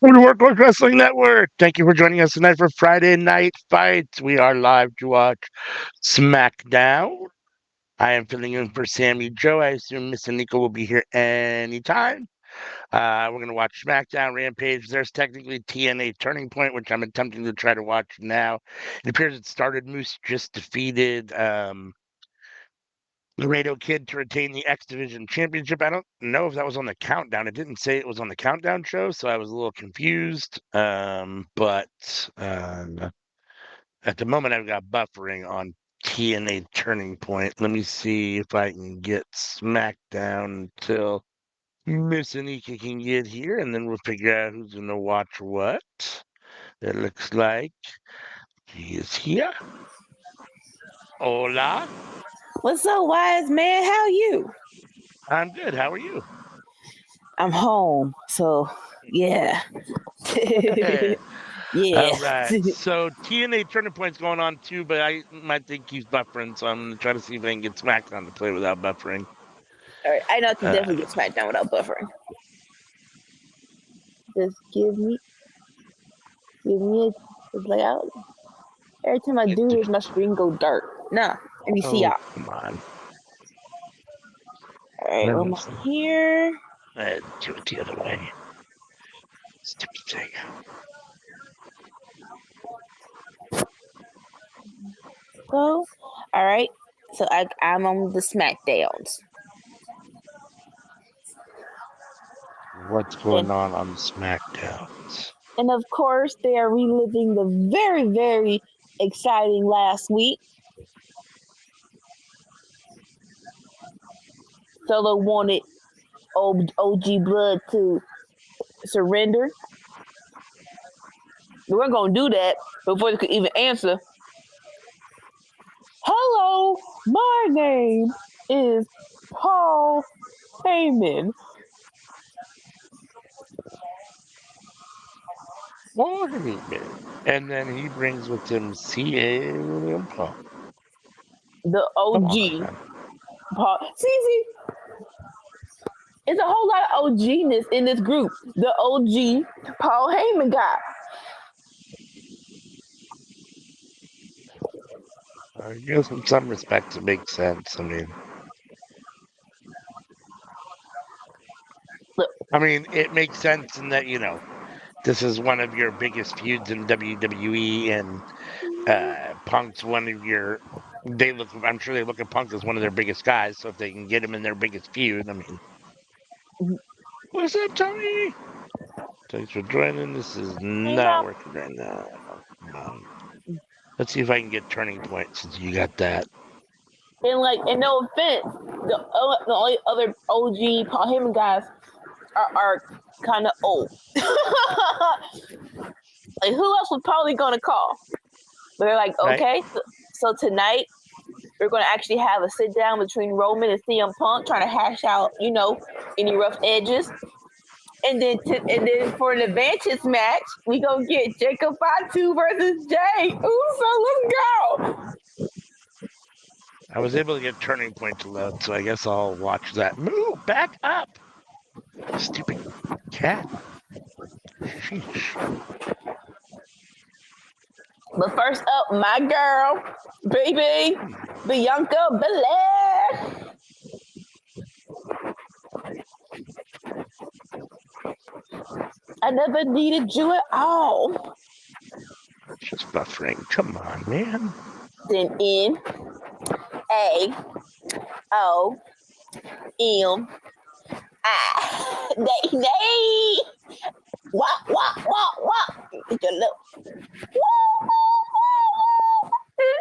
Welcome to Workhorse Wrestling Network. Thank you for joining us tonight for Friday Night Fights. We are live to watch Smackdown. I am filling in for Sammy Joe. I assume Miss Anika will be here anytime. We're going to watch Smackdown Rampage. There's technically TNA Turning Point, which I'm attempting to try to watch now. It appears it started. Moose just defeated Laredo Kid to retain the X Division Championship. I don't know if that was on the countdown. It didn't say it was on the countdown show, so I was a little confused. But at the moment, I've got buffering on TNA Turning Point. Let me see if I can get SmackDown until Miss Anika can get here, and then we'll figure out who's going to watch what. It looks like he is here. Hola. What's up, wise man? How are you? I'm good. How are you? I'm home, so yeah. Yeah. All right. So TNA Turning Point's going on too, but I might think he's buffering, so I'm going to try to see if I can get SmackDown to play without buffering. All right, I know I can definitely get SmackDown without buffering. Just give me a layout. Every time I do this, my screen go dark. Nah, let me see y'all. Come on. All right, almost here. Do it the other way. Stupid thing. So, all right. So I'm on the SmackDowns. What's going on SmackDowns? And of course, they are reliving the very, very exciting last week. Solo wanted OG Blood to surrender. We weren't going to do that before they could even answer. Hello, my name is Paul Heyman. And then he brings with him CM Punk. The OG. Paul. See, it's a whole lot of OG-ness in this group. The OG Paul Heyman guy. I guess in some respects it makes sense. I mean, it makes sense in that, this is one of your biggest feuds in WWE, and Punk's one of your. I'm sure they look at Punk as one of their biggest guys. So if they can get him in their biggest feud, what's up, Tony? Thanks for joining. This is not working right now. Let's see if I can get Turning Point since you got that. And no offense, the only other OG Paul Heyman guys are kind of old. Like, who else was probably gonna call? But they're like, okay, right. So tonight we're gonna actually have a sit down between Roman and CM Punk, trying to hash out, any rough edges. And then for an advantage match, we gonna get Jacob Fatu versus Jay Uso. Let's go. I was able to get Turning Point to load, so I guess I'll watch that. Move back up, stupid cat. Sheesh. But first up, my girl, baby, Bianca Belair. I never needed you at all. Just buffering. Come on, man. Then N A O M I. Nay. Wop. Get your lip.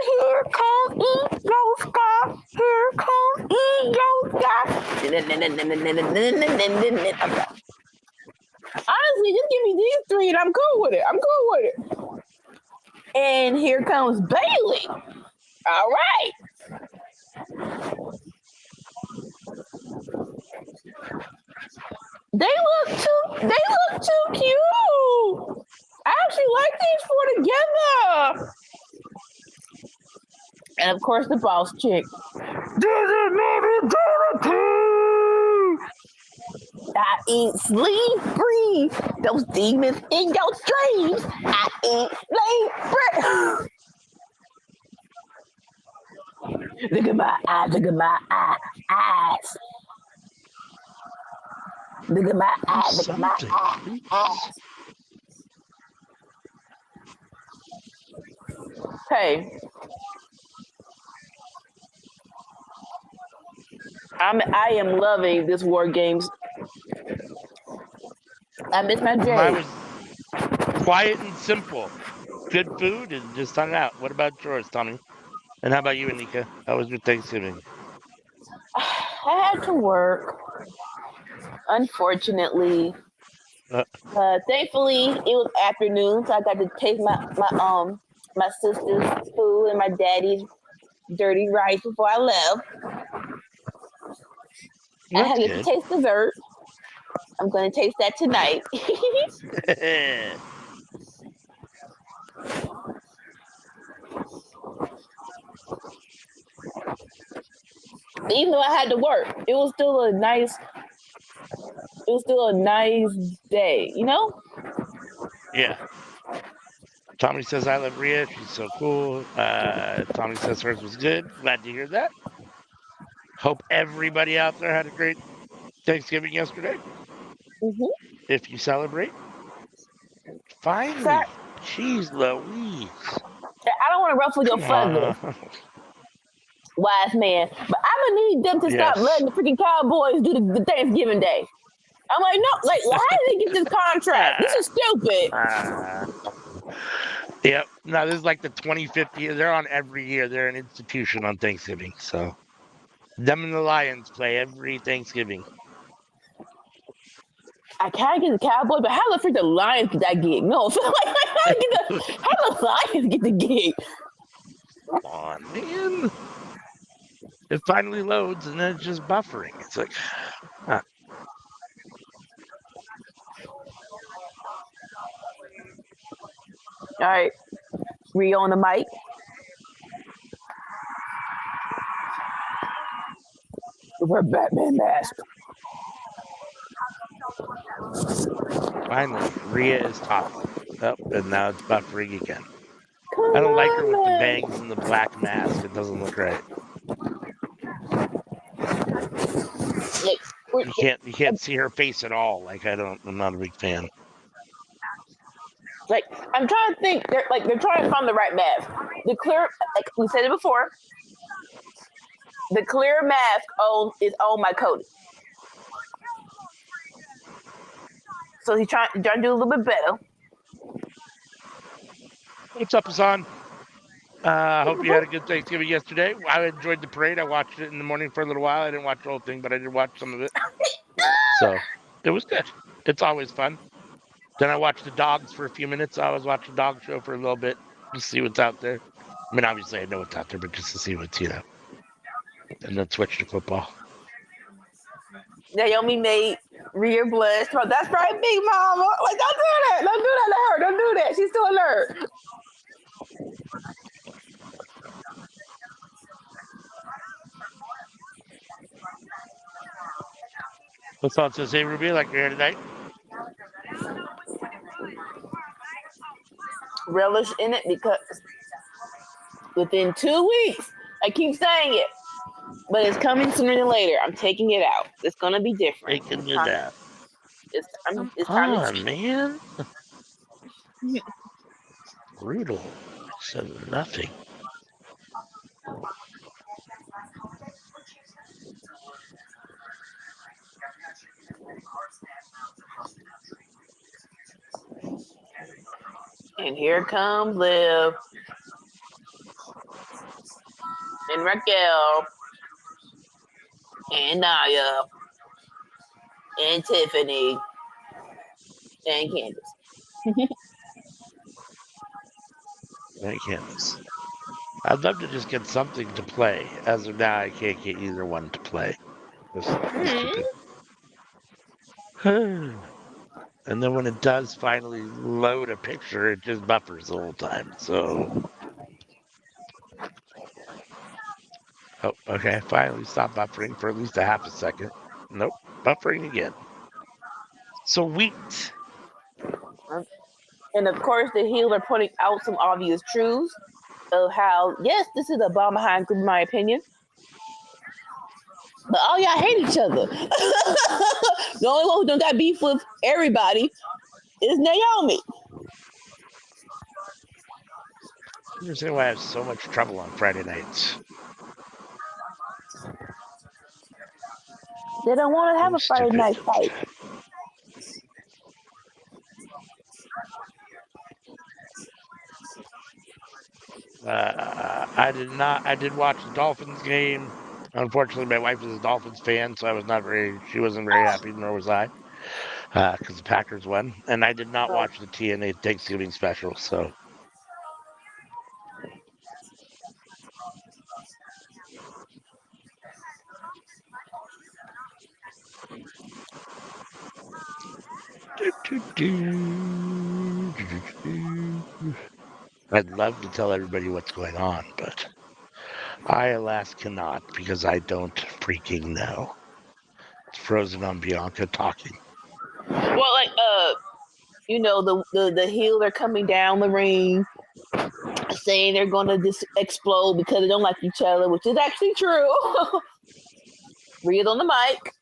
Here comes Ego Sky. Here comes Ego Sky. Honestly, just give me these three and I'm cool with it. And here comes Bailey. All right. They look too cute. I actually like these four together. And of course, the boss chick. This is not eternity. eat, sleep, breathe. Those demons in your dreams. I eat, sleep, breathe. Look at my eyes. Look at my eyes. Look at my eyes. Look at my eyes. Hey, I am loving this War Games. I miss my Mine Jay. was quiet and simple. Good food and just hung out. What about yours, Tommy? And how about you, Anika? How was your Thanksgiving? I had to work, unfortunately. Uh, Thankfully, it was afternoon, so I got to taste my sister's food and my daddy's dirty rice before I left. I that's had to good. taste dessert. I'm going to taste that tonight. Even though I had to work, it was still a nice day, you know? Yeah. Tommy says I love Rhea. She's so cool. Tommy says hers was good. Glad to hear that. Hope everybody out there had a great Thanksgiving yesterday. Mm-hmm. If you celebrate, Sorry, finally, jeez Louise, I don't want to ruffle your come feathers, on. wise man, but I'm gonna need them to stop Yes. letting the freaking Cowboys do the Thanksgiving Day. I'm like, no, like, how did they get this contract? This is stupid. Yep. No, this is like the 25th year. They're on every year. They're an institution on Thanksgiving. So them and the Lions play every Thanksgiving. I can't get the Cowboys, but how the freak the Lions get that gig? No, so like, how the Lions get the gig? Come on, man. It finally loads and then it's just buffering. It's like, All right, Rio on the mic. Wear Batman mask. finally, Rhea is talking. Oh, and now it's buffering again. Come I don't like her on, with the man. bangs and the black mask. It doesn't look right. Like, You can't see her face at all. I'm not a big fan. like I'm trying to think. They're trying to find the right mask. The clear, like we said it before, the clear mask is owned by Cody. So he's trying to do a little bit better. What's up, Hassan? I hope you had a good Thanksgiving yesterday. I enjoyed the parade. I watched it in the morning for a little while. I didn't watch the whole thing, but I did watch some of it. So it was good. It's always fun. Then I watched the dogs for a few minutes. I always watch the dog show for a little bit to see what's out there. I mean, obviously I know what's out there, but just to see what's, and then switch to football. Naomi made Rhea blush. That's right, Big Mama. Like, don't do that. Don't do that to her. Don't do that. She's still alert. What's on says, hey, Ruby, like you're here tonight? Relish in it because within 2 weeks, I keep saying it, but it's coming sooner than later. I'm taking it out. It's gonna be different. Taking it out. It's Come time on, man. Brutal. Said nothing. And here comes Liv and Raquel and Naya and Tiffany and Candice. Right, Candace. I'd love to just get something to play. As of now, I can't get either one to play. This stupid. And then when it does finally load a picture, it just buffers the whole time. So, oh, okay, finally stop buffering for at least a half a second. Nope, buffering again. Sweet. And of course, the heels are pointing out some obvious truths of how, yes, this is a bomb behind group, in my opinion. But all y'all hate each other. The only one who don't got beef with everybody is Naomi. I understand why I have so much trouble on Friday nights. They don't want to have a Friday night fight. I did watch the Dolphins game. Unfortunately, my wife is a Dolphins fan, so she wasn't very happy, nor was I, because the Packers won. And I did not watch the TNA Thanksgiving special, so. I'd love to tell everybody what's going on, but I, alas, cannot because I don't freaking know. It's frozen on Bianca talking. Well, like, the heels are coming down the ring, saying they're going to just explode because they don't like each other, which is actually true. Read on the mic.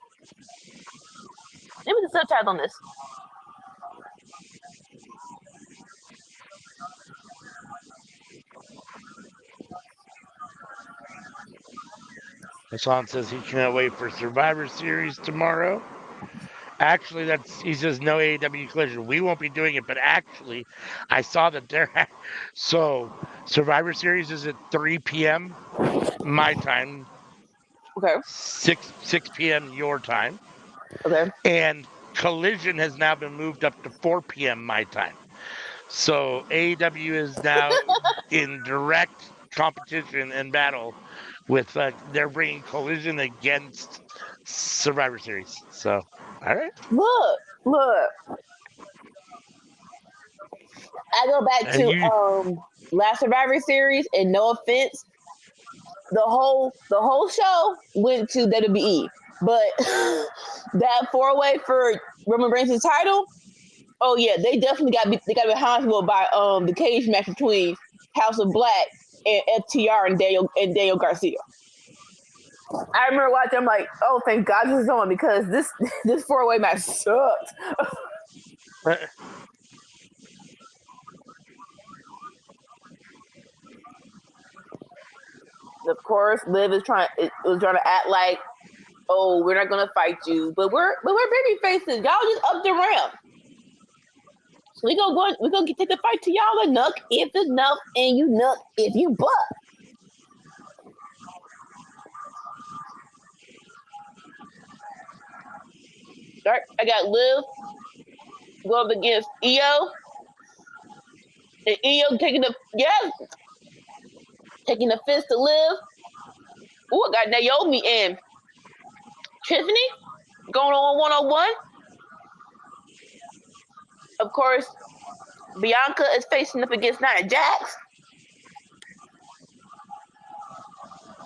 Give me the subtitle on this. Hassan says he can't wait for Survivor Series tomorrow. Actually, he says no AEW Collision. We won't be doing it, but actually, I saw that so Survivor Series is at 3 p.m. my time. Okay. 6 p.m. your time. Okay. And Collision has now been moved up to 4 p.m. my time. So AEW is now in direct competition and battle with they're bringing Collision against Survivor Series. So, all right. Look. I go back to last Survivor Series, and no offense, the whole show went to WWE, but that 4-way for Roman Reigns' title, oh yeah, they definitely got behind by the cage match between House of Black and FTR and Daniel Garcia. I remember watching. I'm like, oh, thank God this is on because this 4-way match sucked. Of course, Liv was trying to act like, oh, we're not gonna fight you, but we're baby faces. Y'all just up the ramp. So we're gonna take the fight to y'all enough if it's enough, and you nuck if you buck. Right, I got Liv going up against Io, and Io taking the fist to Liv. Ooh, I got Naomi and Tiffany going on 1-on-1. Of course, Bianca is facing up against Nia Jax.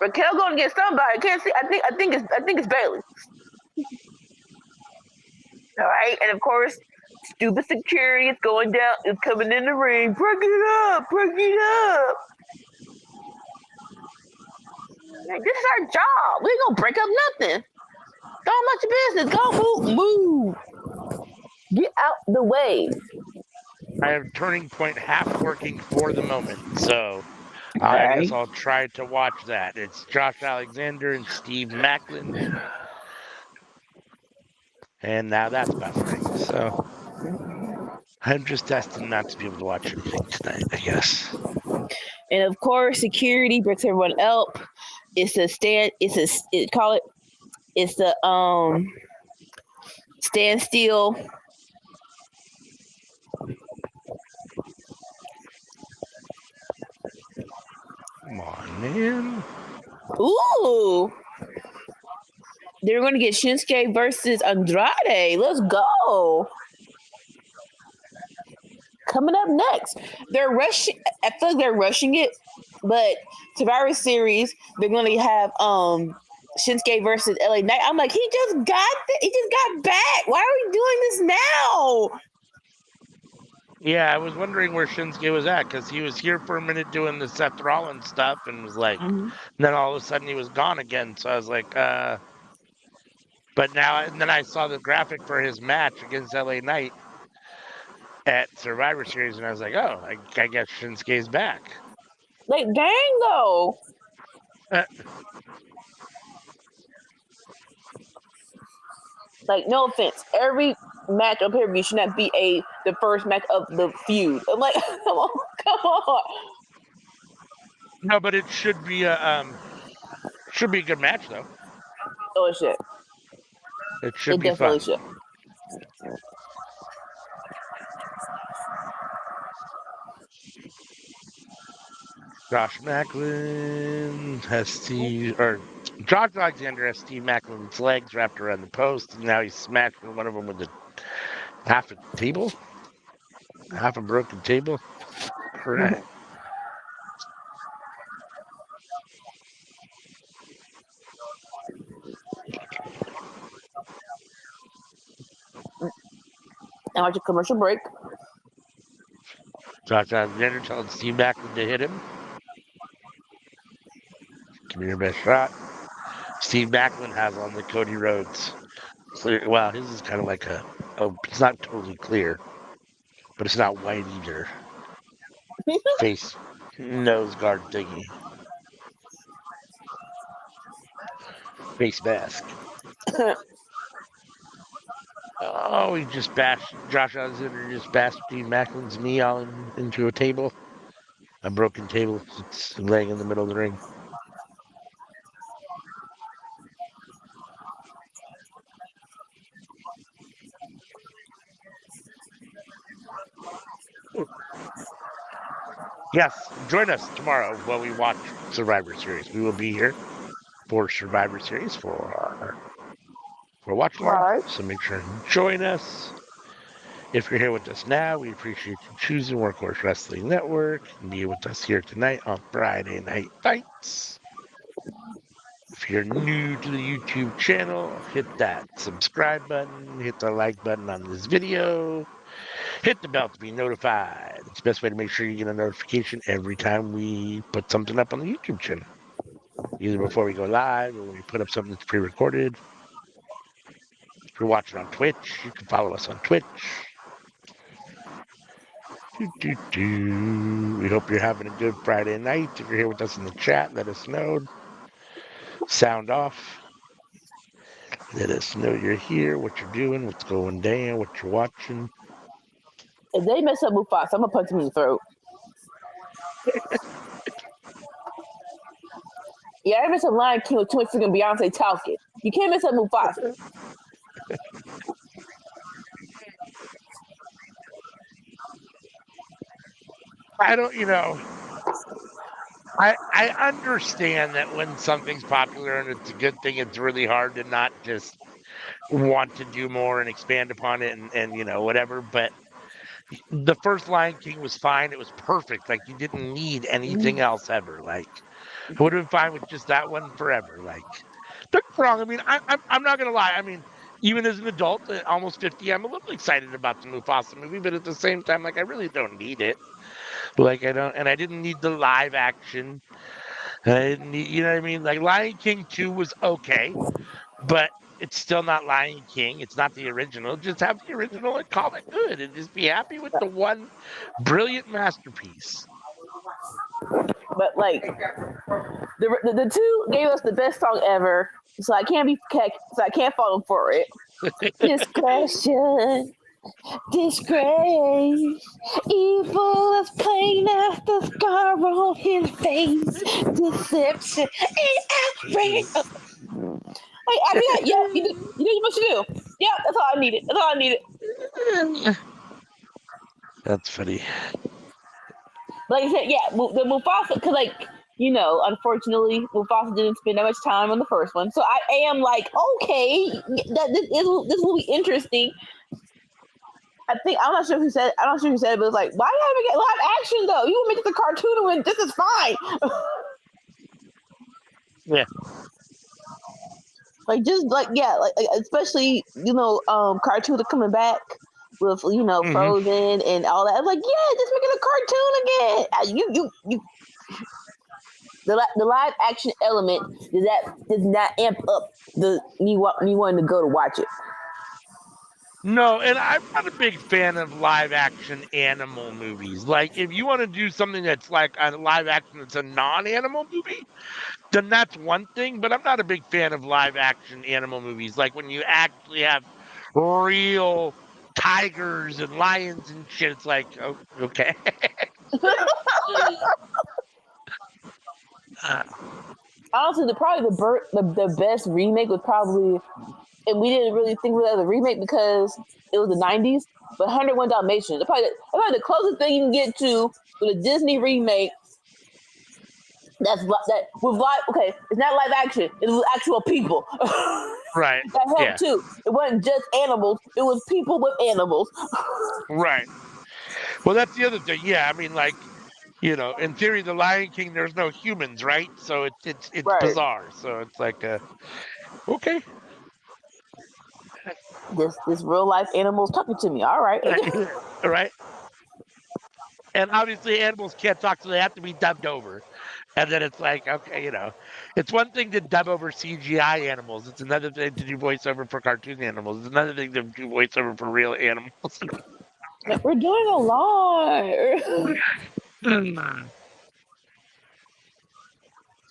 Raquel going against somebody. I can't see. I think it's Bayley. All right, and of course, stupid security is going down. Is coming in the ring. Break it up. Like, this is our job. We ain't gonna break up nothing. Go about your business. Go move. Get out the way. I have Turning Point half working for the moment, so I guess I'll try to watch that. It's Josh Alexander and Steve Macklin. And now that's buffering, so I'm just destined not to be able to watch anything tonight, I guess. And of course, security breaks everyone up. It's the standstill. Come on, man. Ooh. They're going to get Shinsuke versus Andrade. Let's go. Coming up next, they're rushing. I feel like they're rushing it, but Survivor Series, they're going to have Shinsuke versus LA Knight. I'm like, he just got back. Why are we doing this now? Yeah, I was wondering where Shinsuke was at because he was here for a minute doing the Seth Rollins stuff and was like, then all of a sudden he was gone again. So I was like, but now, and then I saw the graphic for his match against LA Knight at Survivor Series, and I was like, oh, I guess Shinsuke's back. Like, dang though. Like, no offense, every match on pay-per-view should not be the first match of the feud. I'm like, come on. No, but it should be a good match though. Oh shit. It should be fun. Should. Josh Macklin has Josh Alexander has Steve Macklin's legs wrapped around the post, and now he's smashing one of them with half a broken table. Correct. Now it's a commercial break. Josh Alexander telling Steve Macklin to hit him. Give me your best shot. Steve Macklin has on the Cody Rhodes clear. Well, his is kind of like it's not totally clear, but it's not white either. Face nose guard thingy. Face mask. Oh, he just bashed Josh Alexander. Just bashed Steve Macklin's knee into a table, a broken table. It's laying in the middle of the ring. Yes, join us tomorrow while we watch Survivor Series. We will be here for Survivor Series for Watchalong. Right. So make sure to join us. If you're here with us now, we appreciate you choosing Workhorse Wrestling Network and be with us here tonight on Friday Night Fights. If you're new to the YouTube channel, hit that subscribe button, hit the like button on this video, hit the bell to be notified. It's the best way to make sure you get a notification every time we put something up on the YouTube channel. Either before we go live or when we put up something that's pre-recorded. If you're watching on Twitch, you can follow us on Twitch. We hope you're having a good Friday night. If you're here with us in the chat, let us know. Sound off. Let us know you're here, what you're doing, what's going down, what you're watching. If they mess up Mufasa, I'm gonna punch him in the throat. Yeah, I mess up Lion King with too much freaking Beyonce talking. You can't mess up Mufasa. I don't, I understand that when something's popular and it's a good thing, it's really hard to not just want to do more and expand upon it and whatever. But the first Lion King was fine. It was perfect. Like, you didn't need anything else ever. Like, I would have been fine with just that one forever. Like, don't get me wrong. I mean, I'm not going to lie. I mean, even as an adult, at almost 50, I'm a little excited about the Mufasa movie, but at the same time, like, I really don't need it. Like, I didn't need the live action. I didn't need, you know what I mean? Like, Lion King 2 was okay, but it's still not Lion King. It's not the original. Just have the original and call it good and just be happy with the one brilliant masterpiece. But like the two gave us the best song ever, so I can't fall for it. Discretion, disgrace, evil is plain as the scar on his face, deception and outrage. Hey, I did that. Yeah, you did what you supposed to do. Yeah, that's all I needed. That's funny. Like I said, yeah, the Mufasa, because unfortunately, Mufasa didn't spend that much time on the first one. So I am like, okay, this will be interesting. I'm not sure who said it, but it was like, why do you have to get live action though? You make it a cartoon and this is fine. Yeah. Like just like especially cartoons are coming back with Frozen and all that. I'm like, yeah, just making a cartoon again. You the live action element does not amp up me wanting to go to watch it. No, and I'm not a big fan of live action animal movies. Like, if you want to do something that's like a live action that's a non-animal movie, then that's one thing. But I'm not a big fan of live action animal movies. Like when you actually have real tigers and lions and shit. It's like, oh, okay. Honestly, the best remake was probably, and we didn't really think of it as a remake because it was the '90s. But 101 Dalmatians, probably the closest thing you can get to with a Disney remake. That with live. Okay, it's not live action. It was actual people. Right. That helped Yeah. too. It wasn't just animals. It was people with animals. Right. Well, that's the other thing. Yeah. I mean, like, in theory, the Lion King, there's no humans, right? So it's Right. bizarre. So it's like, okay. This real life animals talking to me. All right. All right. And obviously, animals can't talk, so they have to be dubbed over. And then it's like, okay, it's one thing to dub over CGI animals. It's another thing to do voiceover for cartoon animals. It's another thing to do voiceover for real animals. We're doing a lot.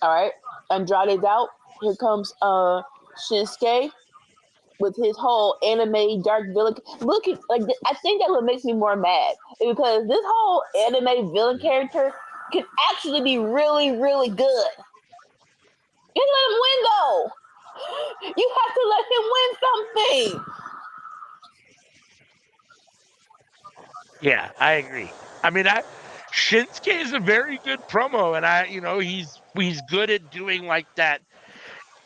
All right. Andrade's out. Here comes Shinsuke with his whole anime dark villain. Looking like I think that's what makes me more mad because this whole anime villain character can actually be really, really good. You let him win though. You have to let him win something. Yeah, I agree. I mean, Shinsuke is a very good promo, and he's good at doing like that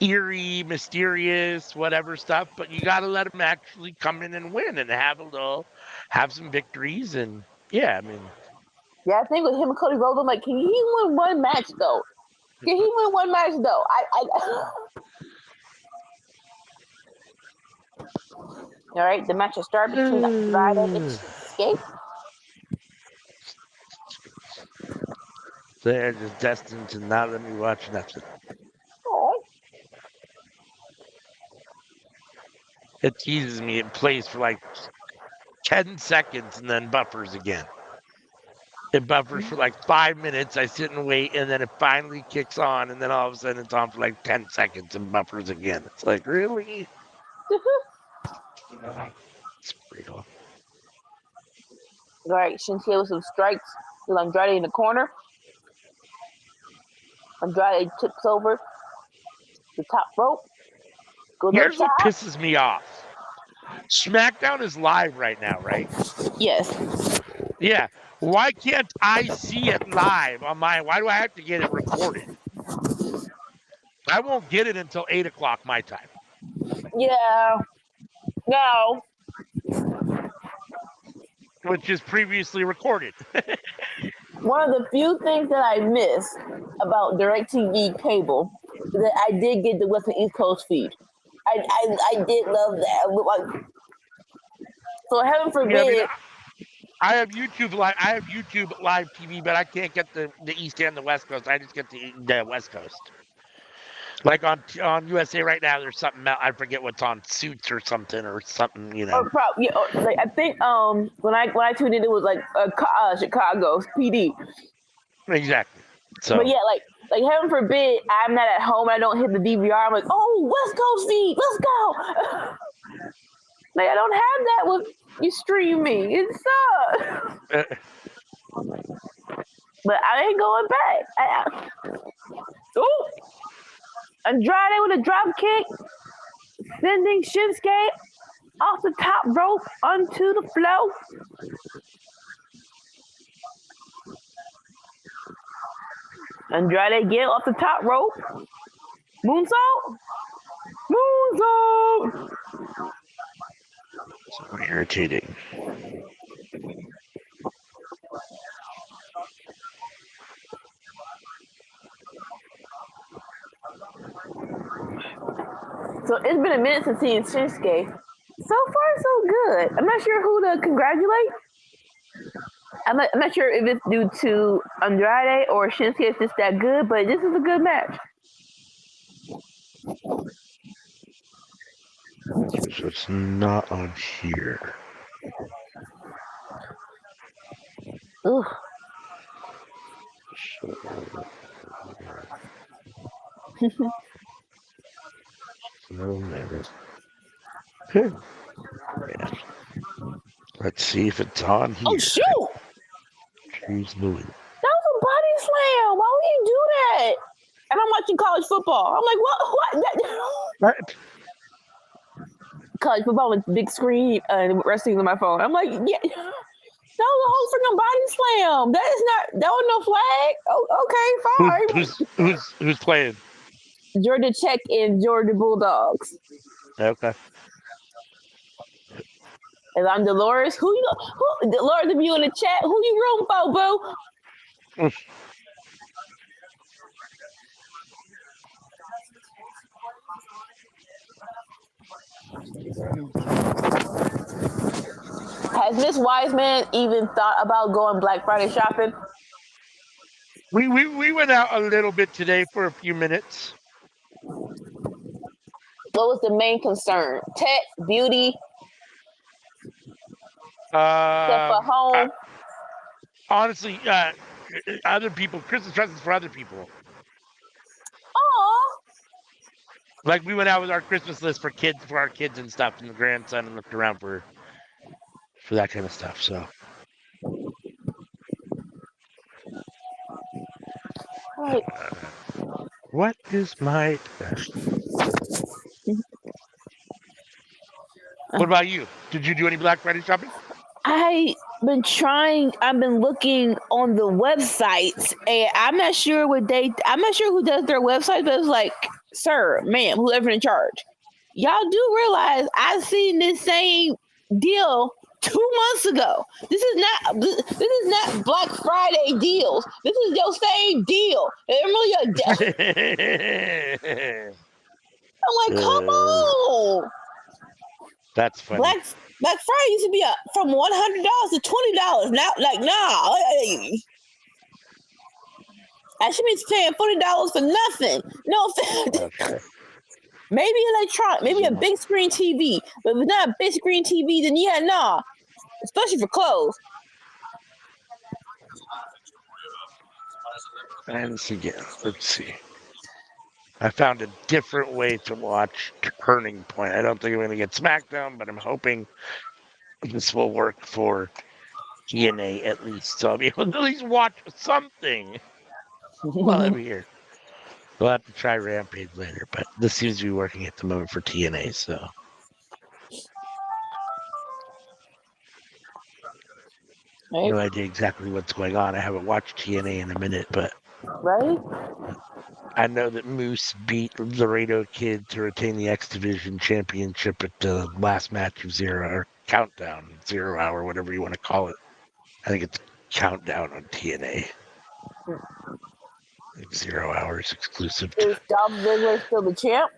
eerie, mysterious, whatever stuff. But you got to let him actually come in and win and have some victories, and yeah, I mean, Yeah, I think with him and Cody Rhodes, I'm like, can he win one match though? Can he win one match though? All right, the match will start between Andrade and Shinsuke. they're just destined to not let me watch nothing. Oh. It teases me. It plays for like 10 seconds and then buffers again. It buffers for like 5 minutes. I sit and wait, and then it finally kicks on, and then all of a sudden it's on for like 10 seconds and buffers again. It's like, really? It's brutal. All right, Shinsuke with some strikes with Andrade in the corner. Andrade tips over the top rope, goes up Here's what top. pisses me off. SmackDown is live right now, right? Yes. Yeah. Why can't I see it live on my? Why do I have to get it recorded? I won't get it until 8 o'clock my time. Yeah. No. Which is previously recorded. One of the few things that I miss about DirecTV cable is that I did get the West and East Coast feed. I did love that. So heaven forbid. Yeah, I mean, I have YouTube live TV, but I can't get the East and the West Coast. I just get the West Coast. Like on USA right now, there's something I forget what's on, Suits or something. Like I think when I tuned in, it was like Chicago PD. Exactly. So. But yeah, like heaven forbid, I'm not at home. I don't hit the DVR. I'm like, oh, West Coast feed, let's go. Like I don't have that with you streaming. It sucks. But I ain't going back. Oh, Andrade with a drop kick, sending Shinsuke off the top rope onto the floor. Andrade again off the top rope. Moonsault. Moonsault. So irritating. So been a minute since seeing Shinsuke. So far, so good. I'm not sure who to congratulate. I'm not sure if it's due to Andrade or Shinsuke is just that good, but this is a good match. So it's not on here. Ugh. No matter. Yeah. Let's see if it's on here. Oh shoot! Jeez Louise. That was a body slam. Why would you do that? And I'm watching college football. I'm like, what? College football with big screen and wrestling on my phone. I'm like, yeah, that was a whole freaking body slam. That was no flag. Oh, okay, fine. Who's playing? Georgia Tech and Georgia Bulldogs. Okay. And I'm Dolores. Who Dolores, if you in the chat, who you rooting for, boo? Has Miss Wiseman even thought about going Black Friday shopping? We went out a little bit today for a few minutes. What was the main concern? Tech, beauty, stuff for home. Honestly, other people, Christmas presents for other people. Aww. Like we went out with our Christmas list for our kids and stuff, and the grandson, and looked around for that kind of stuff. So, Right. What is my? What about you? Did you do any Black Friday shopping? I've been looking on the websites, and I'm not sure who does their website, but it's like, sir, ma'am, whoever in charge, y'all do realize I've seen this same deal 2 months ago. This is not Black Friday deals. This is your same deal. I'm like, come on. That's funny. Black Friday used to be from $100 to $20. Now, like, nah. I should be paying $40 for nothing. No offense. Okay. Maybe electronic, maybe a big screen TV. But if it's not a big screen TV, then yeah, nah. Especially for clothes. And again, let's see. I found a different way to watch Turning Point. I don't think I'm going to get Smackdown, but I'm hoping this will work for TNA at least. So I'll be able to at least watch something while I'm here. We'll have to try Rampage later, but this seems to be working at the moment for TNA, so. No idea exactly what's going on. I haven't watched TNA in a minute, but. Right? I know that Moose beat Laredo Kid to retain the X Division Championship at the last match of Countdown, 0 Hour, whatever you want to call it. I think it's Countdown on TNA. Like 0 Hours exclusive. Is Dolph Ziggler still the champ?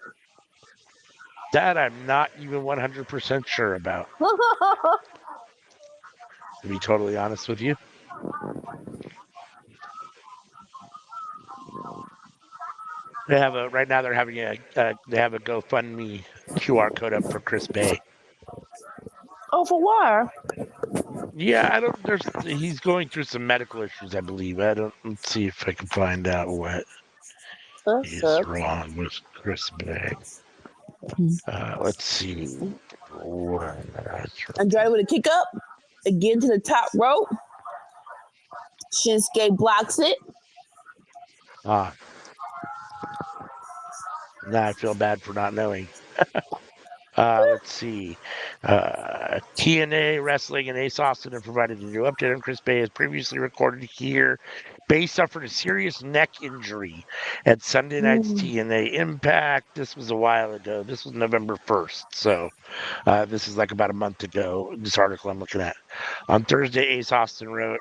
That I'm not even 100% sure about. To be totally honest with you. They have right now they're having they have a GoFundMe QR code up for Chris Bay. Oh, for what? Yeah, he's going through some medical issues, I believe. Let's see if I can find out what is wrong with Chris Bay. Let's see. Andrade with a kick up again to the top rope. Shinsuke blocks it. Now I feel bad for not knowing. Let's see. TNA Wrestling and Ace Austin have provided a new update on Chris Bay. As previously recorded here, Bay suffered a serious neck injury at Sunday night's TNA Impact. This was a while ago. This was November 1st. So this is like about a month ago, this article I'm looking at. On Thursday, Ace Austin wrote,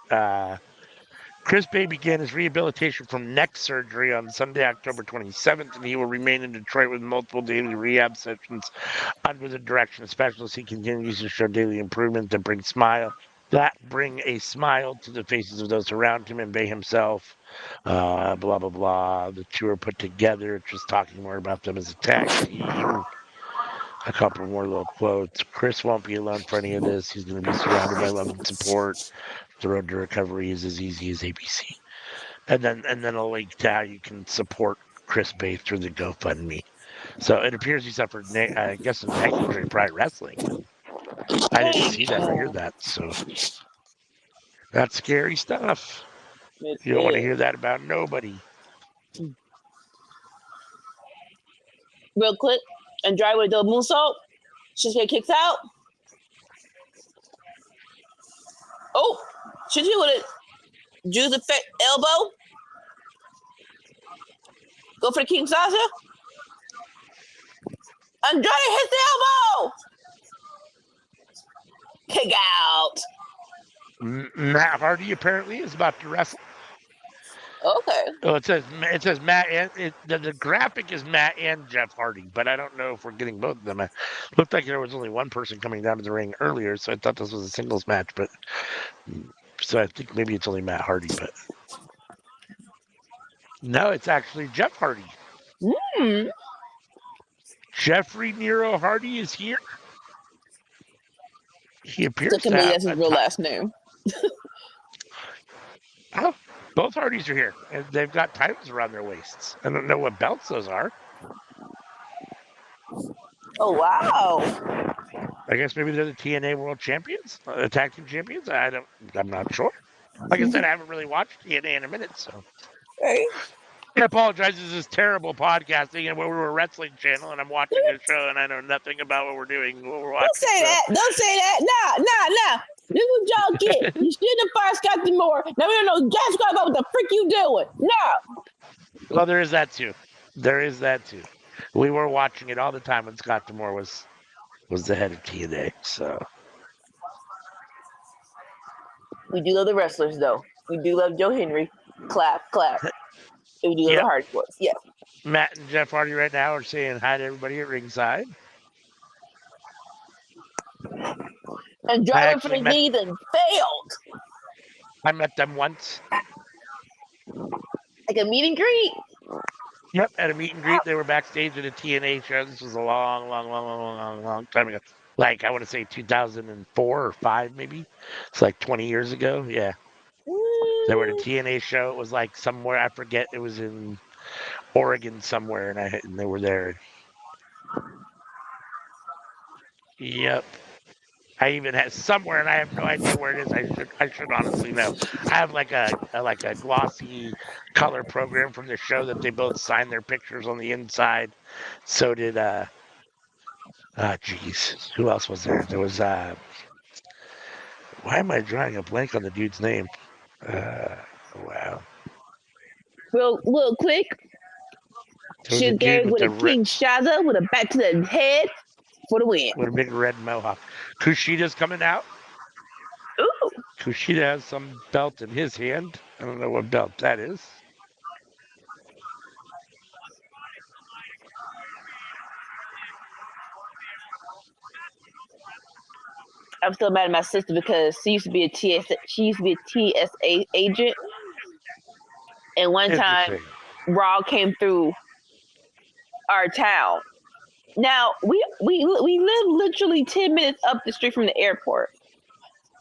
Chris Bay began his rehabilitation from neck surgery on Sunday, October 27th, and he will remain in Detroit with multiple daily rehab sessions under the direction of specialists. He continues to show daily improvement that bring a smile to the faces of those around him and Bay himself. Blah blah blah. The two are put together, just talking more about them as a tag team. A couple more little quotes. Chris won't be alone for any of this. He's going to be surrounded by love and support. The road to recovery is as easy as ABC. And then a link to how you can support Chris Bay through the GoFundMe. So it appears he suffered, I guess, a neck injury in Pride Wrestling. I didn't see that or hear that. So that's scary stuff. You don't want to hear that about nobody. Real quick, Andrade with the moonsault. Shinsuke kicks out. Oh, Shinsuke with a Jews effect elbow. Go for the King Sasha. Andrade hits the elbow. Kick out. Matt Hardy apparently is about to wrestle. Okay. Oh, it says Matt and the graphic is Matt and Jeff Hardy, but I don't know if we're getting both of them. It looked like there was only one person coming down to the ring earlier, so I thought this was a singles match. But so I think maybe it's only Matt Hardy, but no, it's actually Jeff Hardy. Jeffrey Nero Hardy is here. He appears to have that's his real last name. Oh, both Hardys are here, and they've got titles around their waists. I don't know what belts those are. Oh wow! I guess maybe they're the TNA World Champions, Tag Team Champions. I'm not sure. Like I said, I haven't really watched TNA in a minute, so. Hey. I apologize. This is terrible podcasting, and we're a wrestling channel, and I'm watching a show, and I know nothing about what we're doing. What we're watching. Don't say that. Don't say that. Nah. This is what y'all get. You shouldn't have fired Scott D'Amore. Now we don't know Jack Scott about what the freak you doing. No. Well, there is that too. We were watching it all the time when Scott D'Amore was the head of TNA. So we do love the wrestlers, though. We do love Joe Henry. Clap. We do love the hardcore. Yeah. Matt and Jeff Hardy right now are saying hi to everybody at ringside. And driving for the lead and failed. I met them once. Like a meet and greet? Yep, at a meet and greet. They were backstage at a TNA show. This was a long time ago. Like, I want to say 2004 or 5, maybe. It's like 20 years ago. Yeah. They were at a TNA show. It was like somewhere, I forget. It was in Oregon somewhere, and they were there. Yep. I even had somewhere, and I have no idea where it is. I should honestly know. I have like a glossy color program from the show that they both signed their pictures on the inside. So did who else was there? There was why am I drawing a blank on the dude's name? Wow. Real quick. Shinsuke with a King Shaza with a back to the head for the win. With a big red mohawk. Kushida's coming out. Ooh. Kushida has some belt in his hand. I don't know what belt that is. I'm still mad at my sister because she used to be a TSA agent, and one time Raw came through our town. Now we live literally 10 minutes up the street from the airport,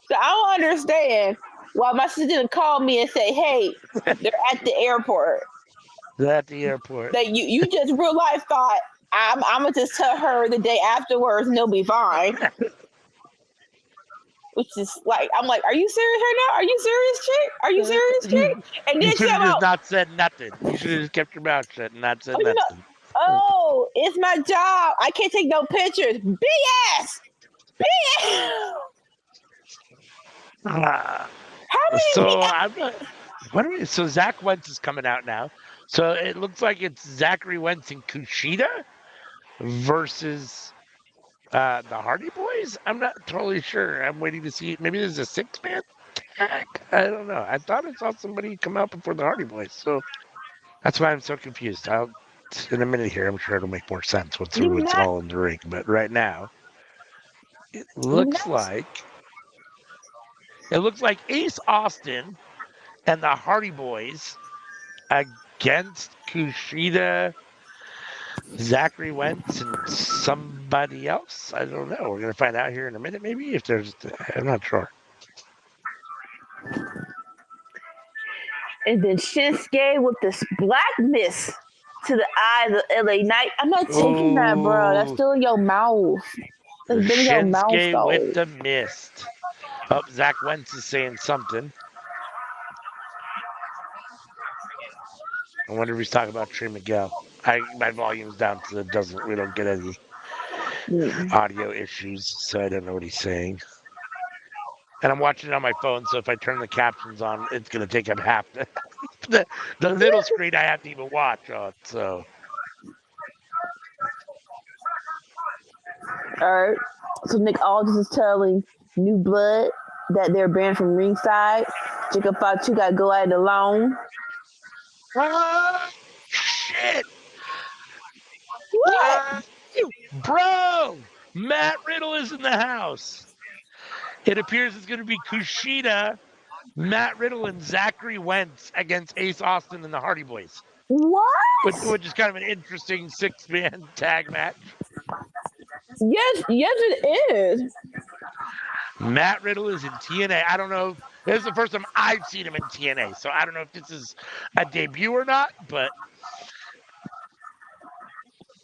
so I don't understand why my sister didn't call me and say, "Hey, they're at the airport." They're at the airport. That you just real life thought I'm gonna just tell her the day afterwards and they'll be fine. Which is like, I'm like, are you serious right now? Are you serious, chick? Are you serious, chick? And then you should have just not said nothing. You should have just kept your mouth shut and not said nothing. It's my job. I can't take no pictures. BS. How many? So Zach Wentz is coming out now. So it looks like it's Zachary Wentz and Kushida versus the Hardy Boys. I'm not totally sure. I'm waiting to see. Maybe there's a 6-man I don't know. I thought I saw somebody come out before the Hardy Boys, so that's why I'm so confused. In a minute here, I'm sure it'll make more sense once You it's not, all in the ring. But right now, it you looks not. like Ace Austin and the Hardy Boys against Kushida, Zachary Wentz, and somebody else. I don't know. We're gonna find out here in a minute, maybe if there's. I'm not sure. And then Shinsuke with this black mist to the eyes of LA Knight. I'm not taking that, bro. That's Oh, still in your mouth. That's been in your mouth, Shinsuke with though. the mist. Oh, Zach Wentz is saying something. I wonder if he's talking about Trey Miguel. My volume's down so we don't get any Mm. audio issues, so I don't know what he's saying. And I'm watching it on my phone, so if I turn the captions on, it's gonna take up half the little screen I have to even watch on. So All right. So Nick Aldis is telling New Blood that they're banned from ringside. Jacob Fatu got to go at it alone. shit. What? Bro, Matt Riddle is in the house. It appears it's going to be Kushida, Matt Riddle, and Zachary Wentz against Ace Austin and the Hardy Boys, What? which is kind of an interesting 6-man tag match. Yes, yes, it is. Matt Riddle is in TNA. I don't know. This is the first time I've seen him in TNA, so I don't know if this is a debut or not, but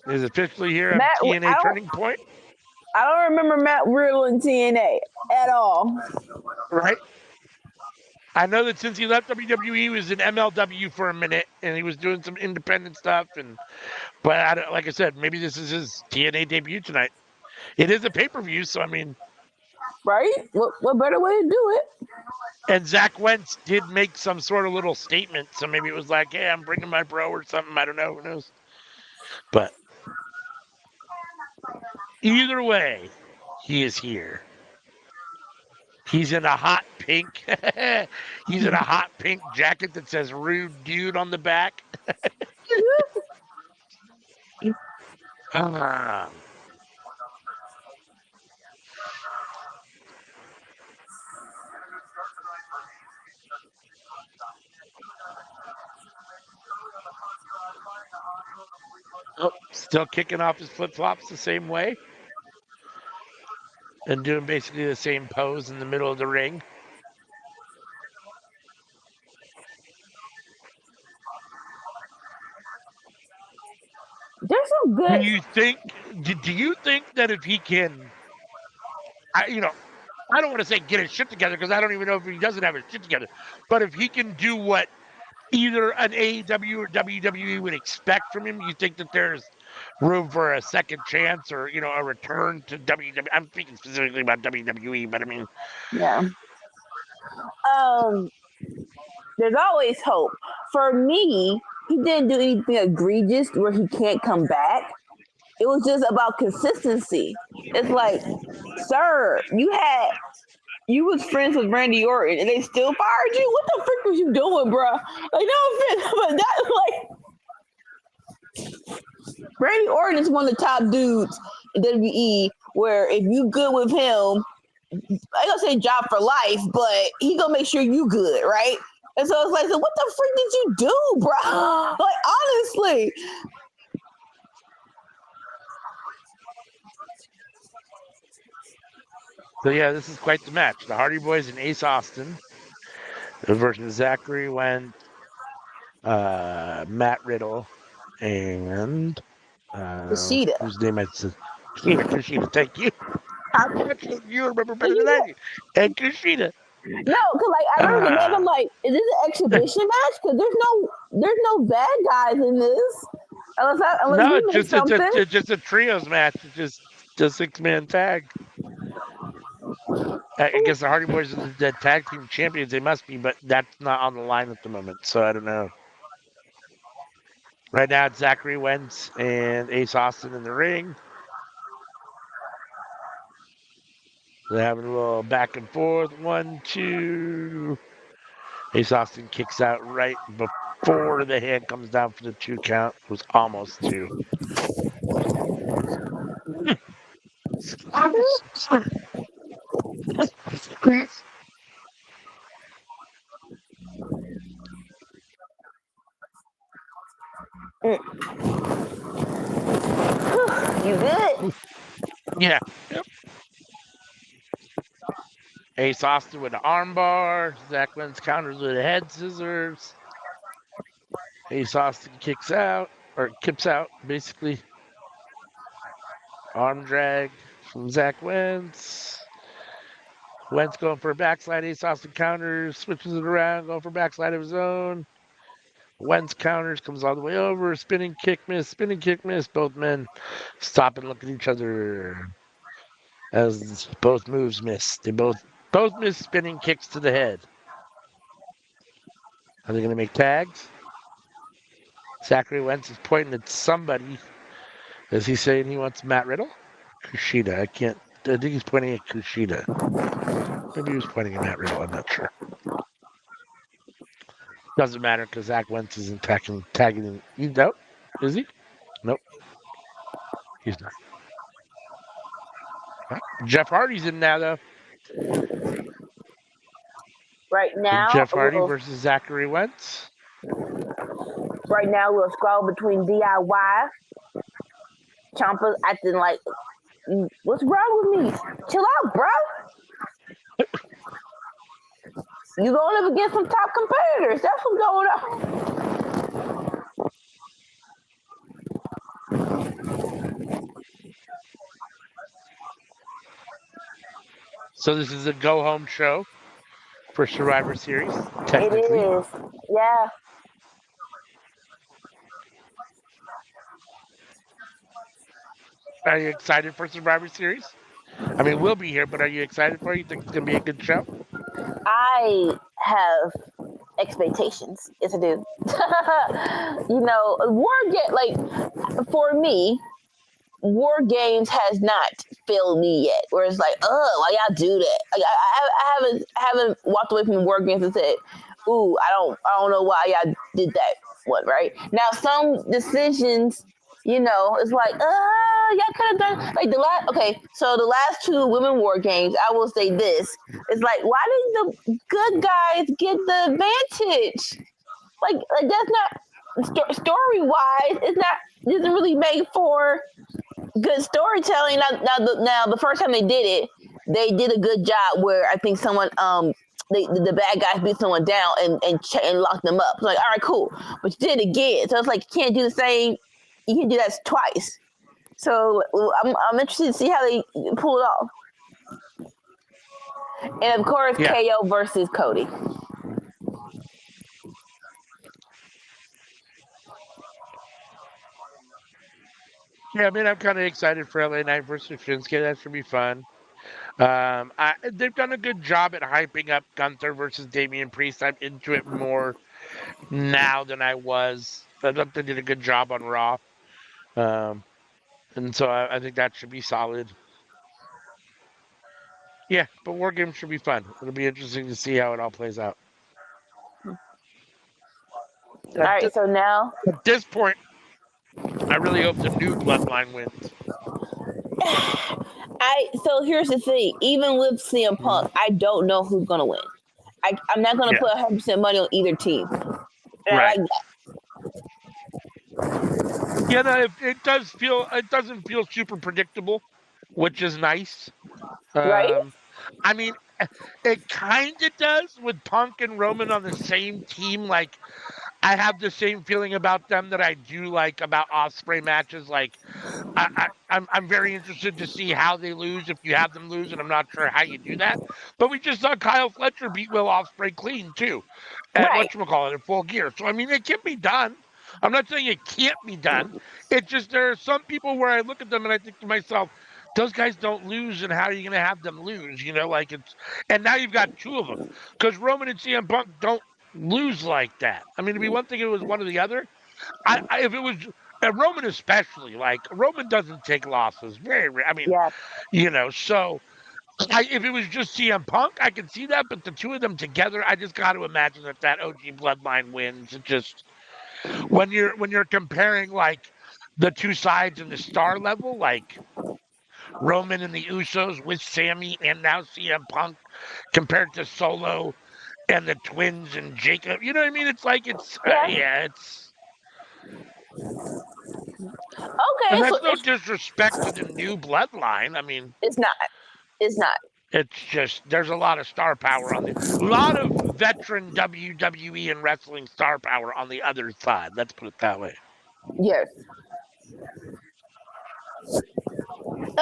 is officially here on Matt, TNA Turning Point, I don't remember Matt Riddle in TNA at all. right? I know that since he left WWE, he was in MLW for a minute, and he was doing some independent stuff. But like I said, maybe this is his TNA debut tonight. It is a pay-per-view, so I mean, Right? What better way to do it? and Zach Wentz did make some sort of little statement, so maybe it was like, "Hey, I'm bringing my bro" or something. I don't know. Who knows? But either way, he is here. He's in a hot pink. He's in a hot pink jacket that says "Rude Dude" on the back. Um, oh, still kicking off his flip flops the same way and doing basically the same pose in the middle of the ring. There's some Do good. you think? Do you think that if he can, I don't want to say get his shit together because I don't even know if he doesn't have his shit together. But if he can do what either an AEW or WWE would expect from him, you think that there's room for a second chance or a return to WWE? I'm speaking specifically about WWE, but I mean, Yeah. Um, there's always hope. For me, he didn't do anything egregious where he can't come back. It was just about consistency. It's like, sir, you was friends with Randy Orton and they still fired you. What the frick was you doing, bro? Like, no offense, but that Randy Orton is one of the top dudes in WWE. Where if you good with him, I ain't gonna say job for life, but he gonna make sure you good, right? And so it's like, so what the freak did you do, bro? Like honestly, so yeah, this is quite the match. The Hardy Boys and Ace Austin versus Zachary Wentz, Matt Riddle, and Kushida. whose name I said Kushida. Thank you. I'm watching you remember better than I You do. And Kushida. No, because like I remember the name. I'm Ah, like, is this an exhibition match? Because there's no bad guys in this, unless no, we missed something. it's just a trios match. It's just a 6-man tag. I guess the Hardy Boys are the tag team champions. They must be, but that's not on the line at the moment. So I don't know. Right now, it's Zachary Wentz and Ace Austin in the ring. They're having a little back and forth. 1, 2. Ace Austin kicks out right before the hand comes down for the 2 count. It was almost 2. You good? Yeah. Yep. Ace Austin with an armbar. Zach Wentz counters with a head scissors. Ace Austin kicks out, or kips out, basically. Arm drag from Zach Wentz. Wentz going for a backslide. Ace Austin counters, switches it around, going for a backslide of his own. Wentz counters, comes all the way over. Spinning kick miss, spinning kick miss. Both men stop and look at each other as both moves miss. They both miss spinning kicks to the head. Are they going to make tags? Zachary Wentz is pointing at somebody. Is he saying he wants Matt Riddle? Kushida. I think he's pointing at Kushida. Maybe he was pointing at Matt Riddle. I'm not sure. Doesn't matter because Zach Wentz isn't tagging him. He's out. Is he? Nope. He's not. Huh? Jeff Hardy's in now, though. Right now, Jeff Hardy versus Zachary Wentz. Right now, we'll scroll between DIY. Ciampa's acting like, what's wrong with me? Chill out, bro. You going up against some top competitors. That's what's going on. So this is a go-home show for Survivor Series, technically. It is. Yeah. Are you excited for Survivor Series? I mean, we'll be here, but are you excited for it? You think it's going to be a good show? I have expectations. Yes, I do. You know, for me, War Games has not failed me yet. Where it's like, oh, why y'all do that? Like, I haven't walked away from War Games and said, ooh, I don't know why y'all did that one. Right now, some decisions, you know, it's like, y'all could have done like the last. Okay, so the last 2 Women War Games, I will say this: it's like, why did the good guys get the advantage? Like that's not story wise. It's not isn't really made for good storytelling. Now, the first time they did it, they did a good job where I think someone the bad guys beat someone down and locked them up. It's like, all right, cool, but you did it again. So it's like you can't do the same. You can do that twice. So I'm interested to see how they pull it off. And of course, Yeah. KO versus Cody. Yeah, I mean, I'm kind of excited for LA Knight versus Shinsuke. That should be fun. They've done a good job at hyping up Gunther versus Damian Priest. I'm into it more now than I was. I thought they did a good job on Raw. And so I think that should be solid. Yeah, but War Games should be fun. It'll be interesting to see how it all plays out. All right, so now At this point, I really hope the new bloodline wins. So here's the thing. Even with CM Punk, I don't know who's gonna win. I'm not gonna put 100% money on either team. And right. I like that. Yeah, no, it doesn't feel super predictable, which is nice. Right? I mean, it kind of does with Punk and Roman on the same team. Like, I have the same feeling about them that I do like about Ospreay matches. Like, I'm very interested to see how they lose if you have them lose, and I'm not sure how you do that. But we just saw Kyle Fletcher beat Will Ospreay clean too, at whatchamacallit at Full Gear. So I mean, it can be done. I'm not saying it can't be done. It's just there are some people where I look at them and I think to myself, those guys don't lose, and how are you going to have them lose? You know, like it's, and now you've got 2 of them because Roman and CM Punk don't lose like that. I mean, it'd be one thing if it was one or the other. If it was Roman, especially, like Roman doesn't take losses. Very rare. I mean, you know, so If it was just CM Punk, I could see that, but the two of them together, I just got to imagine that OG Bloodline wins. It just when you're comparing like the two sides in the star level, like Roman and the Usos with Sammy and now CM Punk compared to Solo and the twins and Jacob. You know what I mean? It's like Yeah. yeah, it's and Okay, so that's no disrespect to the new bloodline. I mean, it's not. It's not. it's just there's a lot of star power on the a lot of veteran WWE and wrestling star power on the other side. Let's put it that way. Yes.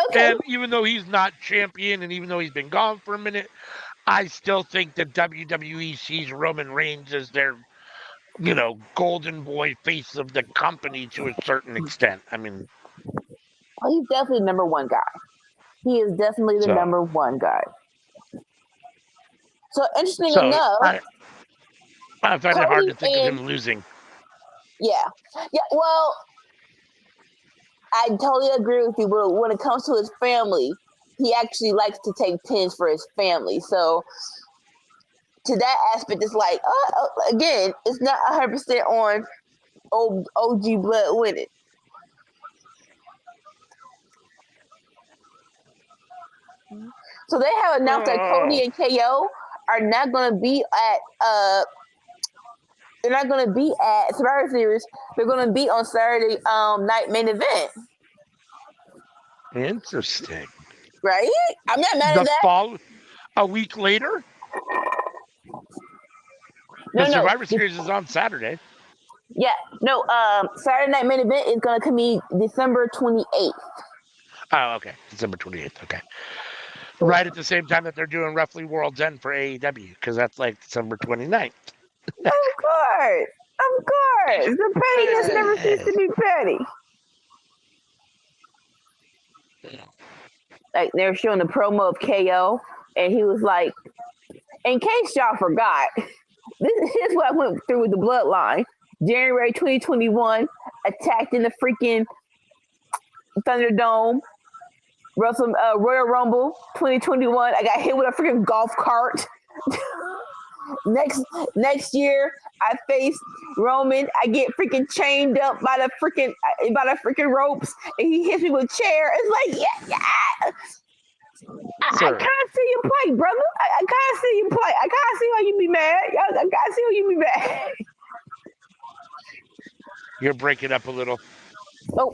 Okay. And even though he's not champion and even though he's been gone for a minute, I still think that WWE sees Roman Reigns as their, golden boy face of the company to a certain extent. I mean, Oh, he's definitely the number one guy. He is definitely the so number one guy. So interesting so enough, I find it hard Cody to think of and him losing. yeah. Well, I totally agree with you. But when it comes to his family, he actually likes to take pins for his family. So to that aspect, it's like again, it's not 100% on OG Blood winning. So they have announced that Cody and KO are not going to be at they're not going to be at Survivor Series. They're going to be on Saturday night main event. Interesting. Right? I'm not mad at that. Fall a week later. No, The Survivor Series is on Saturday. Yeah, no. Saturday night main event is going to be December 28th. Oh, okay, December 28th. Okay, right at the same time that they're doing roughly World's End for AEW because that's like December 29th. Of course. Of course. The pettiness never ceases to be petty. Like they're showing the promo of KO, and he was like, in case y'all forgot, here's what I went through with the bloodline. January 2021, attacked in the freaking Thunderdome. Royal Rumble 2021, I got hit with a freaking golf cart. Next year, I face Roman. I get freaking chained up by the freaking ropes, and he hits me with a chair. It's like, yeah. I kind of see you play, brother. I kind of see you play. I kind of see why you be mad. I kind of see why you be mad. You're breaking up a little. Oh.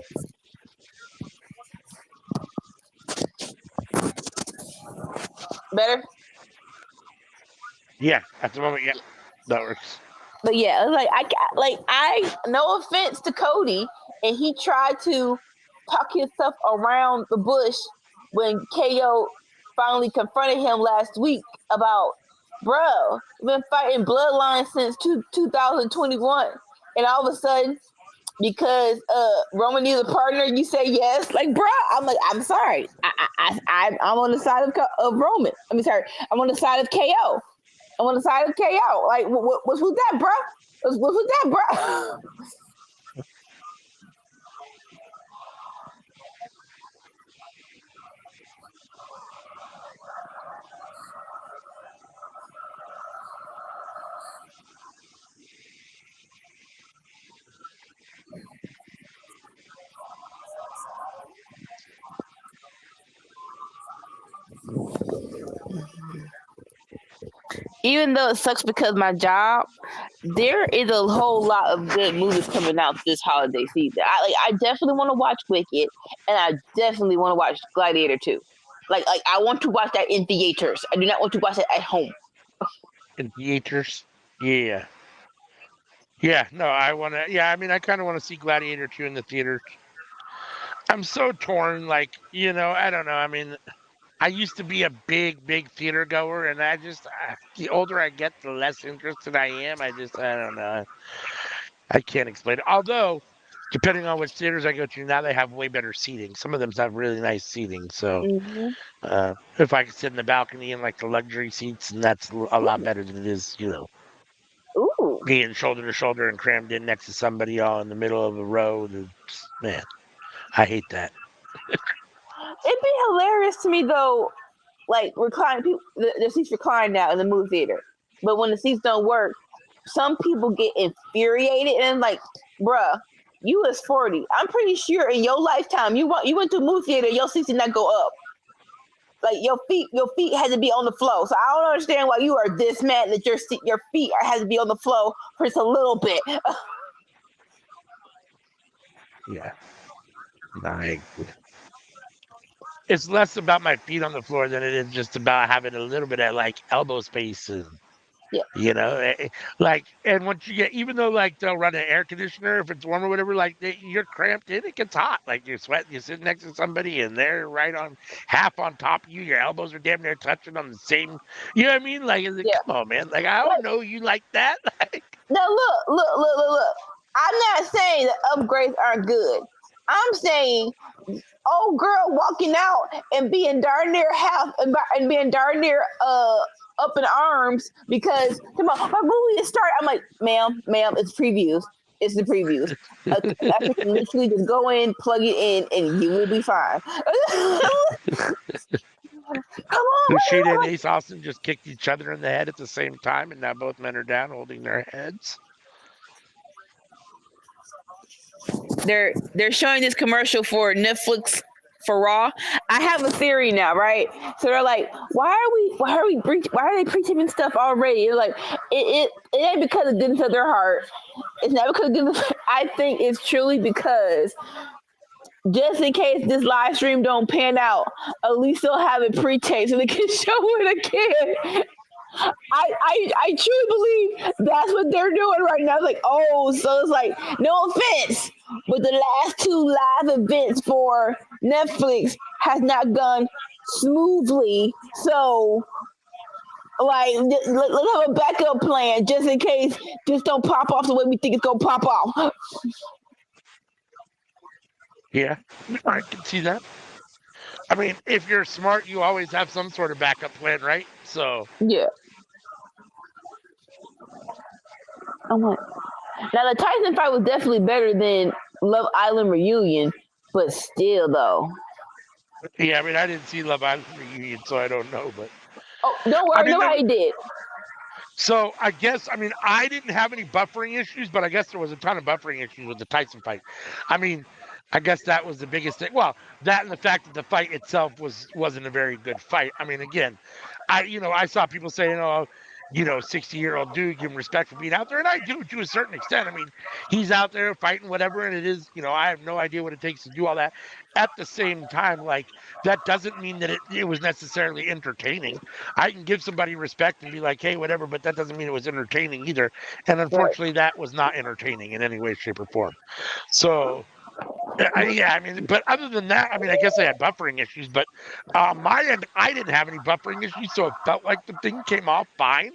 Better? Yeah, at the moment, yeah, that works. But yeah, I no offense to Cody, and he tried to talk himself around the bush when KO finally confronted him last week about, bro, you've been fighting Bloodline since 2021, and all of a sudden, because Roman needs a partner, you say yes. Like, bro, I'm sorry, I'm on the side of Roman. I'm on the side of KO. I'm on the side of KO. Like, what's with that, bro? What's with that, bro? Even though it sucks because my job, there is a whole lot of good movies coming out this holiday season. I definitely want to watch Wicked, and I definitely want to watch Gladiator 2. Like I want to watch that in theaters. I do not want to watch it at home. In theaters, yeah, no, I want to. Yeah, I mean, I kind of want to see Gladiator 2 in the theaters. I'm so torn. Like, I don't know. I mean, I used to be a big theater goer, and the older I get, the less interested I am. I don't know. I can't explain it. Although, depending on which theaters I go to now, they have way better seating. Some of them have really nice seating. So, if I could sit in the balcony in like the luxury seats, and that's a lot better than it is, Ooh. being shoulder to shoulder and crammed in next to somebody all in the middle of a row. Man, I hate that. It'd be hilarious to me though like recline people. The seats recline now in the movie theater, but when the seats don't work, some people get infuriated and like, bruh, you was 40. I'm pretty sure in your lifetime you went to a movie theater, your seats did not go up. Like your feet had to be on the floor. So I don't understand why you are this mad that your feet has to be on the floor for just a little bit. Yeah. Like, it's less about my feet on the floor than it is just about having a little bit of like elbow space and Yeah, like, and once you get, even though like they'll run an air conditioner if it's warm or whatever, like you're cramped in, it gets hot. Like you're sweating, you're sitting next to somebody and they're right on half on top of you. Your elbows are damn near touching on the same. You know what I mean? Like, yeah. come on, man. Like, I don't Like, know you like that. now look. I'm not saying that upgrades aren't good. I'm saying old girl walking out and being darn near and being darn near up in arms because come on, my movie is started. I'm like, ma'am, it's previews. It's the previews. I can literally just go in, plug it in, and you will be fine. Come on, Kushida and what? Ace Austin just kicked each other in the head at the same time, and now both men are down holding their heads. They're showing this commercial for Netflix for Raw. I have a theory now, right? So they're like, why are they preaching stuff already? They're like, it ain't because of goodness of their heart. It's not because of goodness. I think it's truly because just in case this live stream don't pan out, at least they'll have it pre-taped so they can show it again. I truly believe that's what they're doing right now. It's like, oh, so it's like, no offense, but the last two live events for Netflix has not gone smoothly. So, like, let's have a backup plan just in case this don't pop off the way we think it's gonna pop off. Yeah, I can see that. I mean, if you're smart, you always have some sort of backup plan, right? So, Yeah. I'm like, now the Tyson fight was definitely better than Love Island reunion, but still though. yeah, I mean, I didn't see Love Island reunion, so I don't know, but Oh, don't I worry, mean, nobody did. so I guess, I mean, I didn't have any buffering issues, but I guess there was a ton of buffering issues with the Tyson fight. I mean, I guess that was the biggest thing. Well, that and the fact that the fight itself wasn't a very good fight. I mean, again, I saw people saying, "Oh, 60-year-old dude, give him respect for being out there," and I do to a certain extent. I mean, he's out there fighting whatever, and it is, I have no idea what it takes to do all that. At the same time, like that doesn't mean that it was necessarily entertaining. I can give somebody respect and be like, "Hey, whatever," but that doesn't mean it was entertaining either. And Right. unfortunately, that was not entertaining in any way, shape, or form. So yeah, I mean, but other than that, I mean, I guess they had buffering issues, but my end, I didn't have any buffering issues, so it felt like the thing came off fine.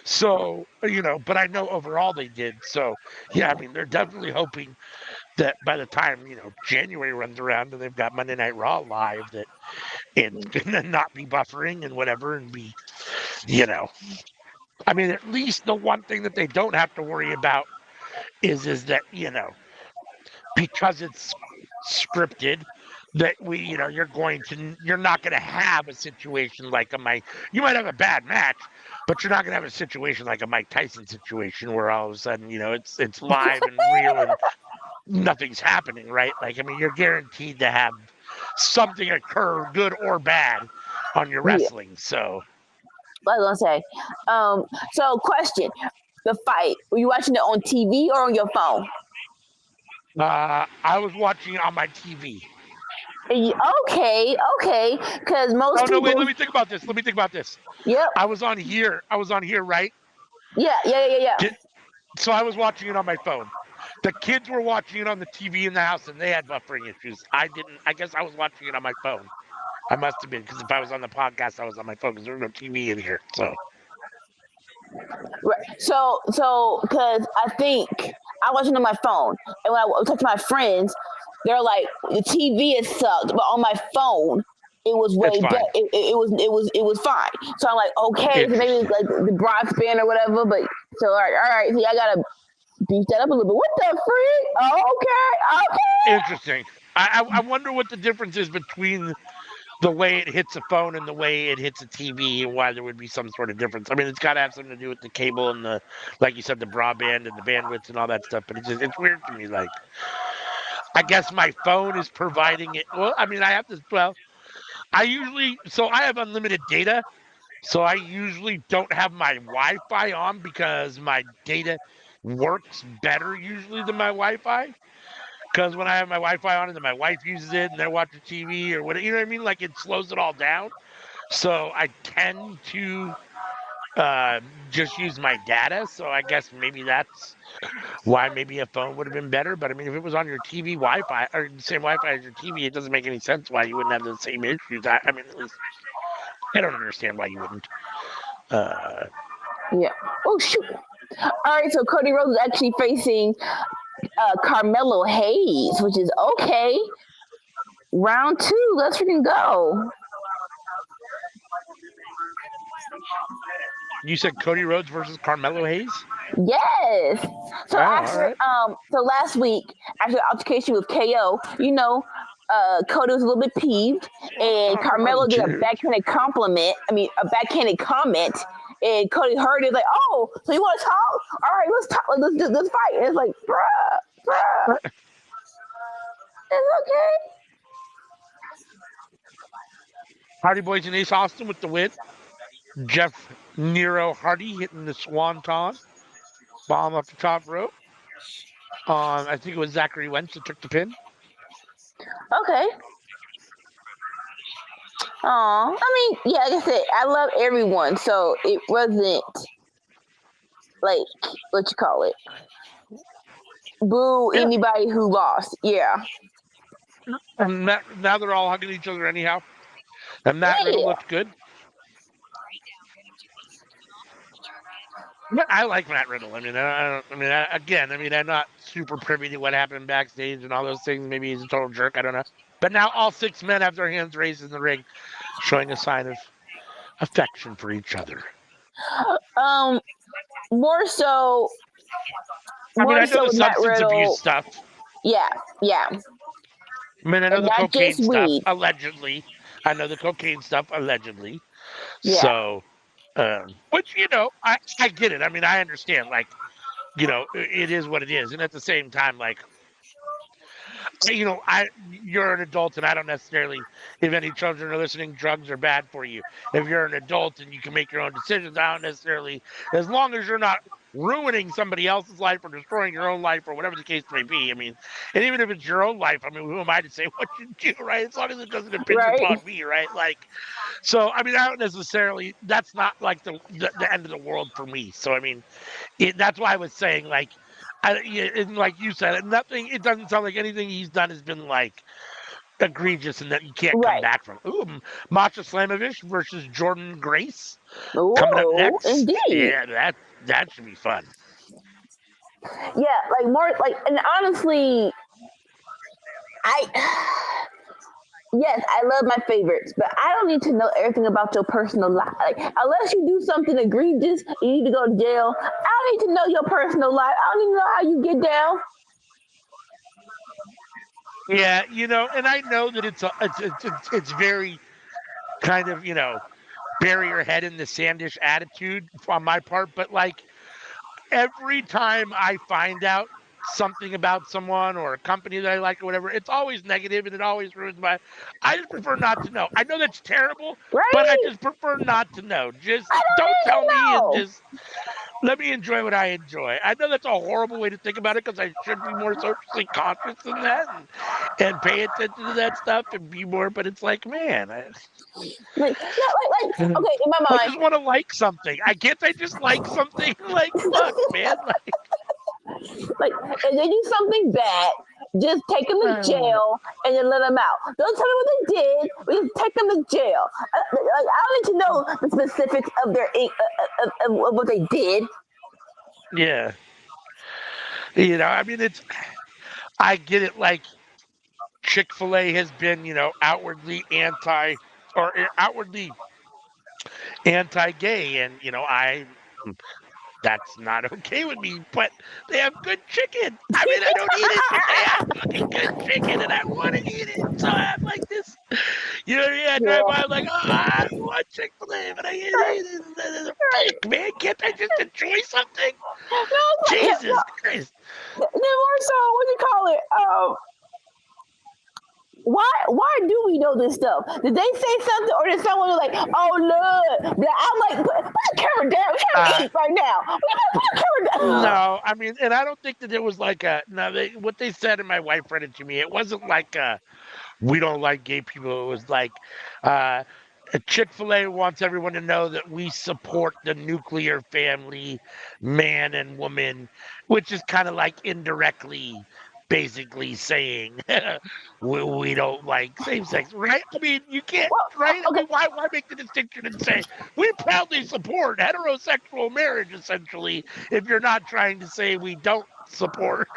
So, but I know overall they did. So, yeah, I mean, they're definitely hoping that by the time, January runs around and they've got Monday Night Raw live, that it's going to not be buffering and whatever and be, you know, I mean, at least the one thing that they don't have to worry about is that, because it's scripted, that you're not going to have a situation like you might have a bad match, but you're not going to have a situation like a Mike Tyson situation where all of a sudden, it's live and real and nothing's happening, right? Like, I mean, you're guaranteed to have something occur, good or bad, on your Yeah. wrestling. So, I was gonna say. So question: the fight. Were you watching it on TV or on your phone? I was watching it on my TV. Okay. Because Oh most no, wait, people. let me think about this. Let me think about this. Yep. I was on here. Right? Yeah. So I was watching it on my phone. The kids were watching it on the TV in the house, and they had buffering issues. I didn't. I guess I was watching it on my phone. I must have been, because if I was on the podcast, I was on my phone because there was no TV in here. So Right. So, because I think I watched it on my phone, and when I talked to my friends, they're like, the TV is sucked, but on my phone, it was it's way better. fine. It was fine. So I'm like, okay, so maybe it's Interesting. like the broadband or whatever. But so all right. See, I gotta beef that up a little bit. What the freak? Okay. Interesting. I wonder what the difference is between the way it hits a phone and the way it hits a TV and why there would be some sort of difference. I mean, it's got to have something to do with the cable and the, like you said, the broadband and the bandwidth and all that stuff. But it's weird to me. Like, I guess my phone is providing it. Well, I mean, I have this. Well, I have unlimited data. So I usually don't have my Wi-Fi on because my data works better usually than my Wi-Fi. Because when I have my Wi-Fi on and then my wife uses it and they're watching TV or whatever, you know what I mean? Like it slows it all down. So I tend to just use my data. So I guess maybe that's why maybe a phone would have been better. But I mean, if it was on your TV Wi-Fi or the same Wi-Fi as your TV, it doesn't make any sense why you wouldn't have the same issues. I mean, at least I don't understand why you wouldn't. Yeah. Oh shoot. All right, so Cody Rhodes is actually facing Carmelo Hayes, which is okay. Round 2, let's freaking go. You said Cody Rhodes versus Carmelo Hayes? Yes. So after right. so last week after the altercation with KO, Cody was a little bit peeved, and Carmelo did a backhanded compliment. I mean, a backhanded comment, and Cody heard it like, "Oh, so you want to talk? All right, let's talk. Let's fight." And it's like, bruh, it's okay. Hardy Boys and Ace Austin with the win. Jeff Nero Hardy hitting the swanton bomb off the top rope. I think it was Zachary Wentz that took the pin. Okay. Oh, I mean, yeah, like I said, I love everyone, so it wasn't like what you call it. Boo anybody who lost. Yeah. And now they're all hugging each other anyhow. And Matt Riddle looked good. I like Matt Riddle. I mean, I'm not super privy to what happened backstage and all those things. Maybe he's a total jerk. I don't know. But now all 6 men have their hands raised in the ring, showing a sign of affection for each other. More so. I mean, I know the substance abuse stuff. Yeah. I mean, I know the cocaine stuff, allegedly. I know the cocaine stuff, allegedly. Yeah. So, which, I get it. I mean, I understand. Like, it is what it is. And at the same time, like, you're an adult, and I don't necessarily, if any children are listening, drugs are bad for you. If you're an adult and you can make your own decisions, I don't necessarily, as long as you're not ruining somebody else's life or destroying your own life or whatever the case may be. I mean, and even if it's your own life, I mean, who am I to say what you do, right? As long as it doesn't impinge upon me, right? Like, so, I mean, I don't necessarily, that's not like the end of the world for me. So, I mean, that's why I was saying, like, and like you said, it doesn't sound like anything he's done has been like egregious and that you can't come back from. Ooh, Masha Slamovich versus Jordan Grace coming up next. Indeed. Yeah, that should be fun. Yeah, like more like, and honestly, yes, I love my favorites, but I don't need to know everything about your personal life. Like, unless you do something egregious, you need to go to jail. I don't need to know your personal life. I don't need to know how you get down. Yeah, and I know that it's very kind of, bury your head in the sandish attitude on my part, but like every time I find out something about someone or a company that I like or whatever, it's always negative and it always ruins I just prefer not to know. I know that's terrible, but I just prefer not to know. Just don't tell me and just let me enjoy what I enjoy. I know that's a horrible way to think about it because I should be more socially conscious than that and pay attention to that stuff and be more, but it's like, man. Okay, in my mind. I just want to like something. I just like something. Like, fuck, man. Like, if they do something bad, just take them to jail and then let them out. Don't tell me what they did. Just take them to jail. I don't need to know the specifics of their of what they did. Yeah. I mean, I get it. Like, Chick-fil-A has been, outwardly anti-gay, That's not okay with me, but they have good chicken. I mean, I don't eat it, but they have fucking good chicken, and I want to eat it. So I'm like this, you know what I mean? I drive Girl. by, I'm like, oh, I want Chick-fil-A, but I can't eat it. It's fake, man. Can't I just enjoy something? No, Jesus Christ. then more so, what do you call it? Why do we know this stuff? Did they say something, or did someone was like, "Oh look"? I'm like, put the camera down. We're trying to Uh, eat right now. Put the camera down. no, I mean, and I don't think that it was like a, no, what they said, and my wife read it to me, it wasn't like a, we don't like gay people. It was like, uh, Chick-fil-A wants everyone to know that we support the nuclear family, man and woman, which is kind of like indirectly basically saying we don't like same sex, right? I mean, you can't, right? I Okay, mean, why make the distinction and say we proudly support heterosexual marriage essentially if you're not trying to say we don't support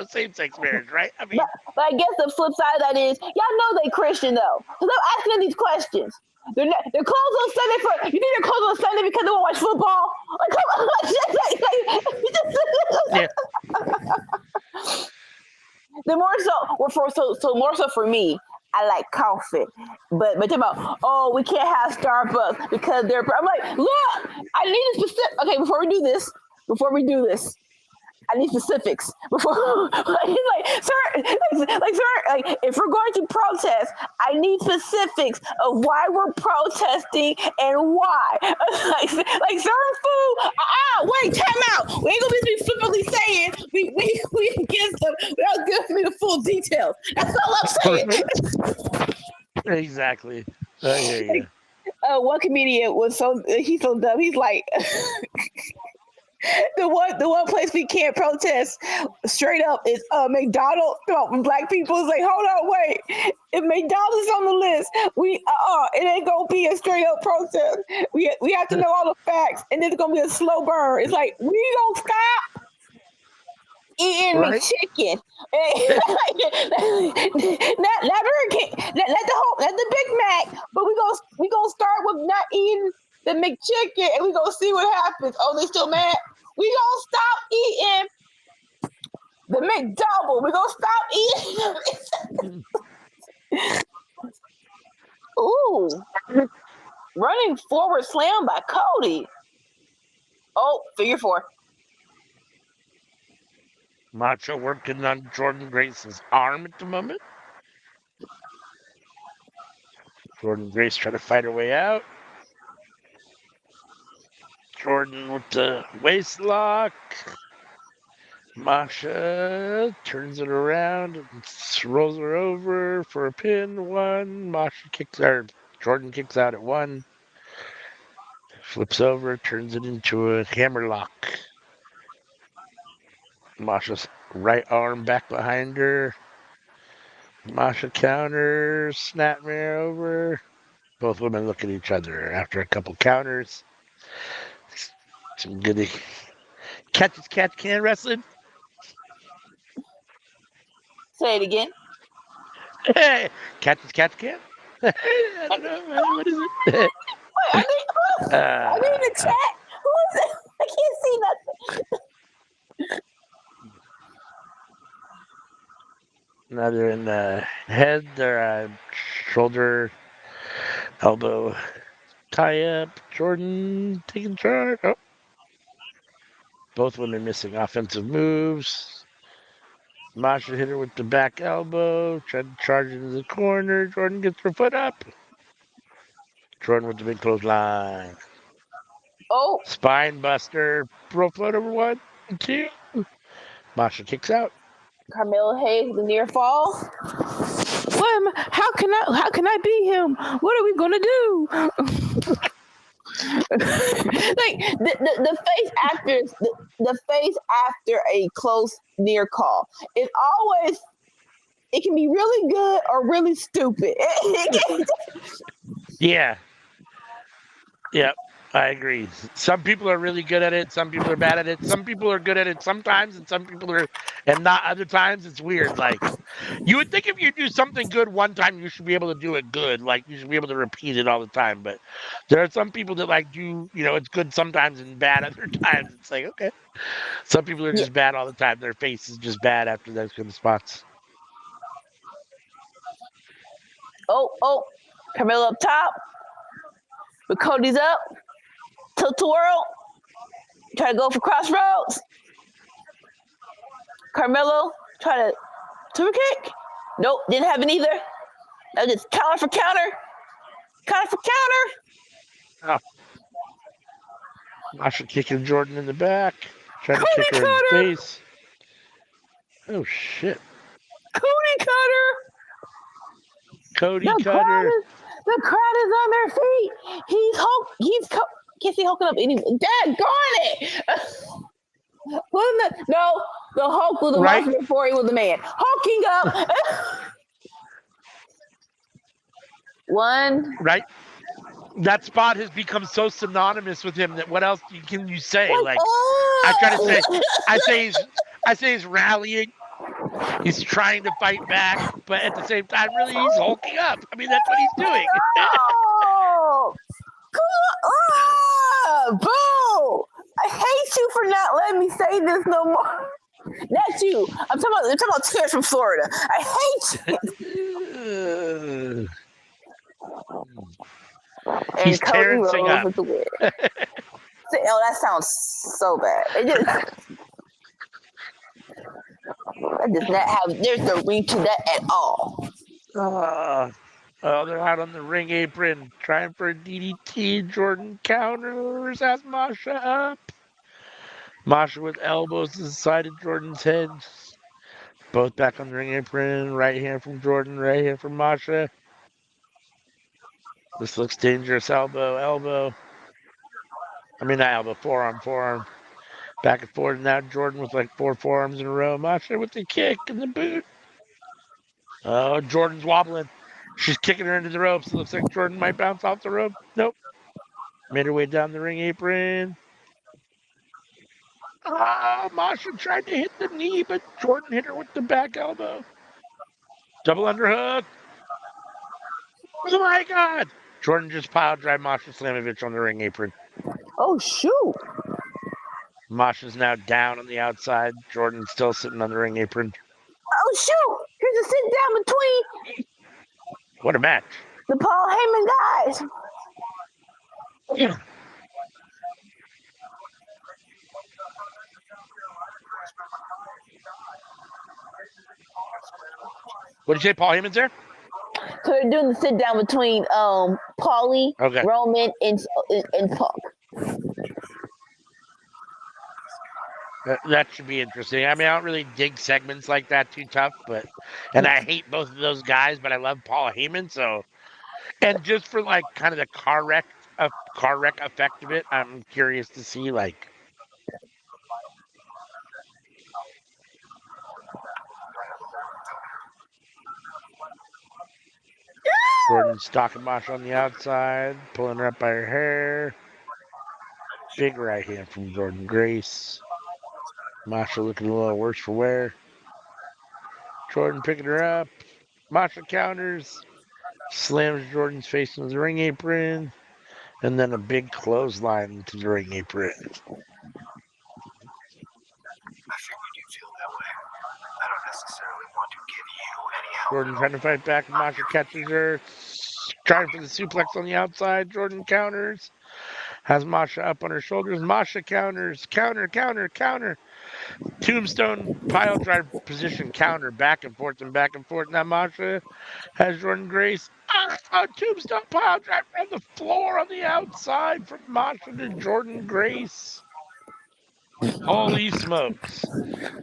same sex marriage, right? I mean, but I guess the flip side of that is, y'all know they Christian though, because I'm asking them these questions. They're closed on Sunday for. You think they're closed on Sunday because they want to watch football? Like, come on, yeah, the more so more so for me, I like coffee. But talking about, oh, we can't have Starbucks because they're. I'm like, look, I need a specific. Okay, before we do this, I need specifics before. Like, sir, if we're going to protest, I need specifics of why we're protesting and why. like certain food. Wait, time out. We ain't gonna be flippantly saying we against them without giving me the full details. That's all I'm saying. exactly. I hear you. One comedian was he's so dumb. He's like. The one place we can't protest straight up is McDonald's. When black people is like, hold on, wait. If McDonald's is on the list, it ain't gonna be a straight up protest. We have to know all the facts, and then it's gonna be a slow burn. It's like we don't stop eating Right? McChicken. Not Burger King. Let the Big Mac. But we gonna start with not eating the McChicken, and we gonna see what happens. Oh, they still mad. We gonna stop eating the McDouble. We gonna stop eating. Ooh, running forward slam by Cody. Oh, figure four. Macho working on Jordan Grace's arm at the moment. Jordan Grace trying to fight her way out. Jordan with the waist lock. Masha turns it around and rolls her over for a pin. One. Jordan kicks out at one. Flips over, turns it into a hammerlock. Masha's right arm back behind her. Masha counters, snapmare over. Both women look at each other after a couple counters. Some good catch can wrestling. Say it again. Hey, catch can. I don't know. What is it? Wait, are they in the chat? Who is it? I can't see nothing. Now they're in the head, their shoulder, elbow tie up. Jordan taking charge. Oh, both women missing offensive moves. Masha hit her with the back elbow, tried to charge into the corner. Jordan gets her foot up. Jordan with the big clothesline. Oh, Spine buster. Pro float over 1, 2. Masha kicks out. Carmelo Hayes, the near fall. How can I be him? What are we gonna do? Like the face after a close near call. It can be really good or really stupid. Yeah. Yep. I agree. Some people are really good at it. Some people are bad at it. Some people are good at it sometimes, and some people are, and not other times. It's weird. Like, you would think if you do something good one time, you should be able to do it good. Like, you should be able to repeat it all the time. But there are some people that like do, it's good sometimes and bad other times. It's like, okay. Some people are Yeah. just bad all the time. Their face is just bad after those kind of spots. Oh, Carmelo up top. But Cody's up. Tilt to whirl. Try to go for crossroads. Carmelo try to super kick. Nope, didn't have it either. That was just counter for counter. Counter for counter. Oh, Masha kicking Jordan in the back, trying to kick Cody her in the cutter. face. Oh shit. Cody cutter. Cody The crowd Cutter. is on their feet. Can't see hulking up anymore. Dad, darn it! The Hulk was a Right? monster before he was a man. Hulking up. One. Right? That spot has become so synonymous with him that what else can you say? Like, I try to say, I say he's rallying. He's trying to fight back, but at the same time, really, he's hulking up. I mean, that's what he's doing. Oh, boo! I hate you for not letting me say this no more. That's you. I'm talking about Tears from Florida. I hate you. He's And Cody tearing Rhodes up. with the win. Oh, that sounds so bad. That does not have. There's no ring to that at all. Oh, they're out on the ring apron trying for a DDT. Jordan counters, has Masha up. Masha with elbows to the side of Jordan's head. Both back on the ring apron. Right hand from Jordan, right hand from Masha. This looks dangerous. Elbow. I mean, not elbow, forearm. Back and forth. Now Jordan with like 4 forearms in a row. Masha with the kick and the boot. Oh, Jordan's wobbling. She's kicking her into the ropes. It looks like Jordan might bounce off the rope. Nope. Made her way down the ring apron. Masha tried to hit the knee, but Jordan hit her with the back elbow. Double underhook. Oh my God! Jordan just pile drive Masha Slamovich on the ring apron. Oh shoot! Masha's now down on the outside. Jordan's still sitting on the ring apron. Oh shoot! Here's a sit down between What a match! the Paul Heyman guys. Yeah. What did you say? Paul Heyman's there? So they're doing the sit down between Paulie, Okay. Roman, and Punk. That should be interesting. I mean, I don't really dig segments like that too tough, and I hate both of those guys, but I love Paul Heyman, so, and just for like kind of the car wreck effect of it, I'm curious to see like. Jordan stalking Masha on the outside, pulling her up by her hair. Big right hand from Jordan Grace. Masha looking a little worse for wear. Jordan picking her up. Masha counters. Slams Jordan's face into the ring apron. And then a big clothesline into the ring apron. I figured you'd feel that way. I don't necessarily want to give you any help. Jordan trying to fight back. Masha catches her. Trying for the suplex on the outside. Jordan counters. Has Masha up on her shoulders. Masha counters. Counter. Tombstone pile drive position counter. Back and forth. Now Masha has Jordan Grace. Tombstone pile drive on the floor on the outside from Masha to Jordan Grace. Holy smokes.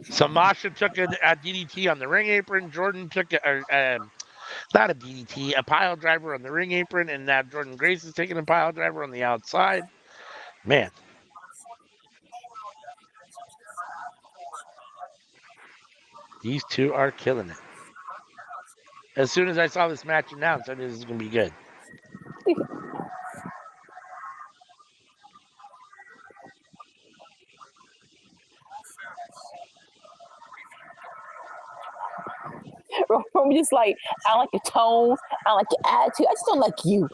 So Masha took a DDT on the ring apron. Jordan took not a DDT, a pile driver on the ring apron. And now Jordan Grace is taking a pile driver on the outside. Man. These two are killing it. As soon as I saw this match announced, I knew this was going to be good. Roman just like, I don't like your tone, I don't like your attitude, I just don't like you.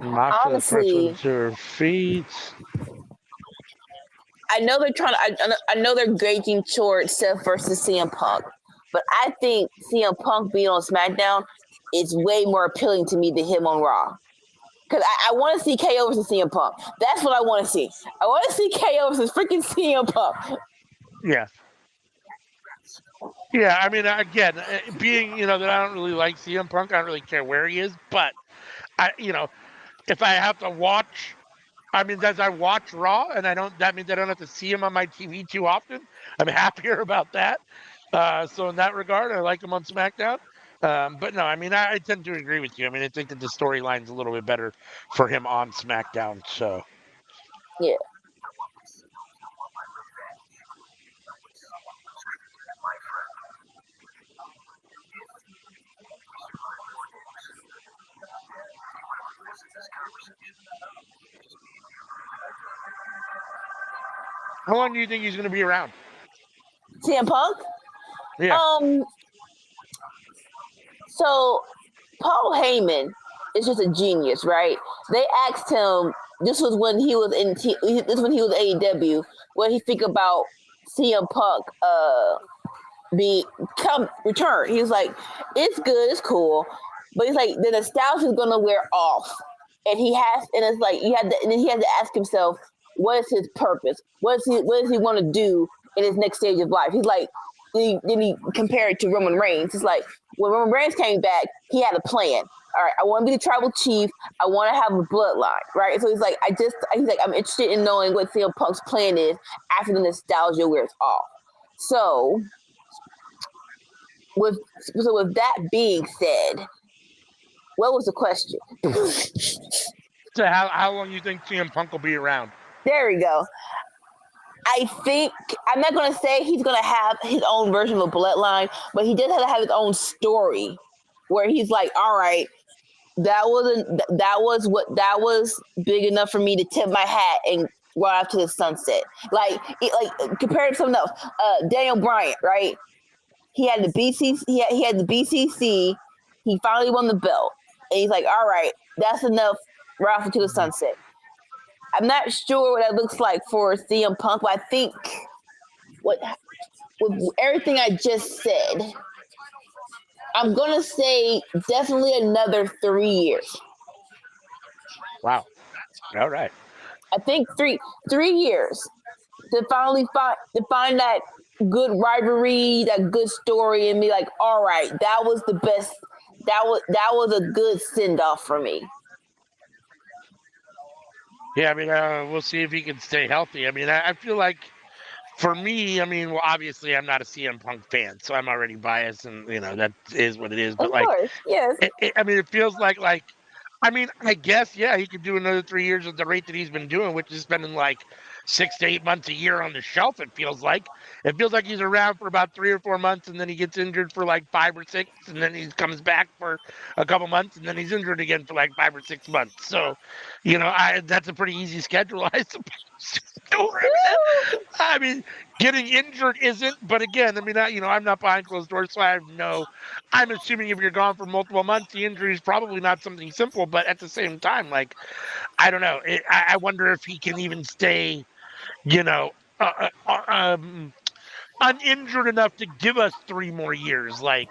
Masha press Honestly, to her feet. I know they're trying to. I know they're gauging towards Seth versus CM Punk, but I think CM Punk being on SmackDown is way more appealing to me than him on Raw. Because I want to see KO versus CM Punk. That's what I want to see. I want to see KO versus freaking CM Punk. Yeah. Yeah, I mean, again, being that I don't really like CM Punk, I don't really care where he is, but if I have to watch, I mean, as I watch Raw, and that means I don't have to see him on my TV too often. I'm happier about that. So in that regard, I like him on SmackDown. But no, I mean, I tend to agree with you. I mean, I think that the storyline's a little bit better for him on SmackDown. So Yeah. how long do you think he's going to be around? CM Punk. Yeah. So Paul Heyman is just a genius, right? They asked him. This was when he was in. This when he was AEW. What he think about CM Punk come return. He was like, it's good, it's cool, but he's like the nostalgia is gonna wear off, and it's like and then he has to ask himself, what is his purpose? What does he want to do in his next stage of life? He's like, then he compared it to Roman Reigns. It's like when Roman Reigns came back, he had a plan. All right, I want to be the tribal chief. I want to have a bloodline, right? So he's like, I'm interested in knowing what CM Punk's plan is after the nostalgia wears off. So with that being said, what was the question? So how long do you think CM Punk will be around? There we go. I think I'm not gonna say he's gonna have his own version of a bloodline, but he does have to have his own story where he's like, all right, that was big enough for me to tip my hat and go out to the sunset. Like compared to something else. Daniel Bryan, right? He had the BCC. He had the BCC. He finally won the belt, and he's like, "All right, that's enough. Ralph to the sunset." I'm not sure what that looks like for CM Punk, but I think with everything I just said, I'm gonna say definitely another 3 years. Wow. All right. I think three years to finally find that good rivalry, that good story, and be like, all right, that was the best. That was a good send off for me. Yeah, I mean, we'll see if he can stay healthy. I mean, I feel like for me, I mean, well, obviously, I'm not a CM Punk fan, so I'm already biased, and that is what it is. But Of course, yes. I mean, it feels like I mean, I guess yeah, he could do another 3 years at the rate that he's been doing, which is spending like 6 to 8 months a year on the shelf. It feels like he's around for about 3 or 4 months, and then he gets injured for like 5 or 6, and then he comes back for a couple months, and then he's injured again for like 5 or 6 months. So, that's a pretty easy schedule, I suppose. I mean, getting injured isn't, but again, I mean, I'm not behind closed doors, so I have no. I'm assuming if you're gone for multiple months, the injury is probably not something simple. But at the same time, like, I don't know. I wonder if he can even stay, you know, uh, uh, um, uninjured enough to give us 3 more years. Like,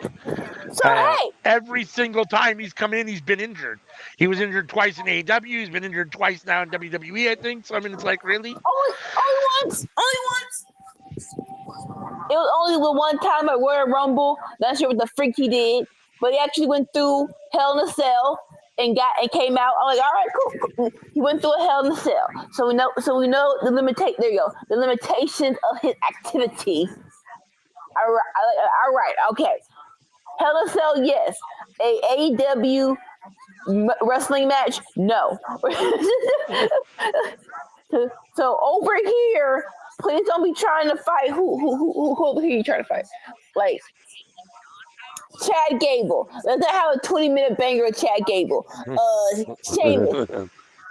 So hey, every single time he's come in, he's been injured. He was injured twice in AEW. He's been injured twice now in WWE, I think. So I mean, it's like, really? only once. It was only the one time at Royal Rumble. Not sure what the freak he did, but he actually went through Hell in a Cell and came out. I'm like, all right, cool. He went through a Hell in a Cell, so we know the limitation. There you go. The limitations of his activity. All right, okay. Hell in a Cell, yes. A AEW wrestling match, no. So over here, please don't be trying to fight. Who over here you trying to fight? Like Chad Gable. Let's not have a 20-minute banger with Chad Gable. Sheamus.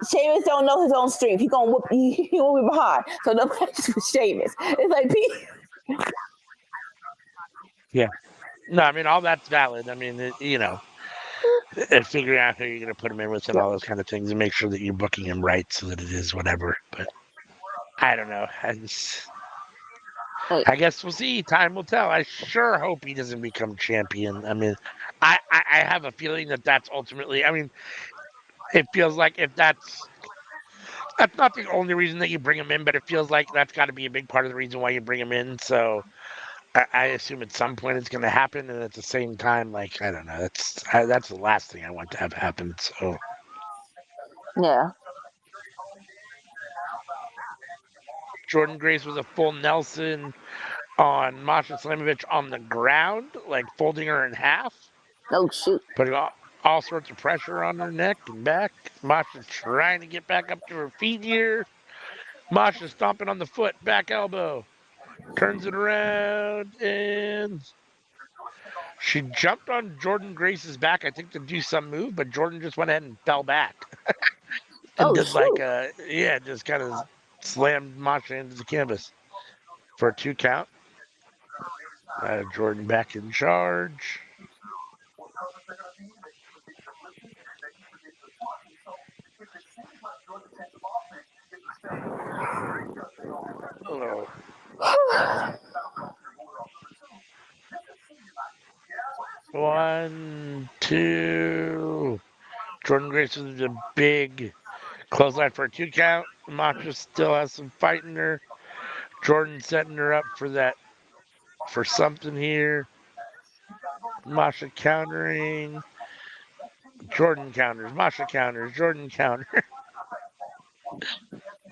Sheamus don't know his own strength. He gonna whoop. He whoop me behind. So no matches with Sheamus. It's like Yeah. No, I mean, all that's valid. I mean, and figuring out who you're going to put him in with and all those kind of things and make sure that you're booking him right so that it is whatever. But I don't know. I guess we'll see. Time will tell. I sure hope he doesn't become champion. I mean, I have a feeling that that's ultimately, I mean, it feels like if that's not the only reason that you bring him in, but it feels like that's got to be a big part of the reason why you bring him in. So I assume at some point it's going to happen, and at the same time, like I don't know, that's the last thing I want to have happen. So yeah. Jordan Grace was a full Nelson on Masha Slamovich on the ground, like folding her in half, Oh shoot. putting all sorts of pressure on her neck and back. Masha trying to get back up to her feet here. Masha stomping on the foot, back elbow, turns it around, and she jumped on Jordan Grace's back, I think, to do some move, but Jordan just went ahead and fell back and Oh did like shoot. just kind of slammed Masha into the canvas for a 2 count. Jordan back in charge. Oh. 1, 2. Jordan Grace with a big clothesline for a 2 count. Masha still has some fight in her. Jordan setting her up for something here. Masha countering. Jordan counters. Masha counters. Jordan counter.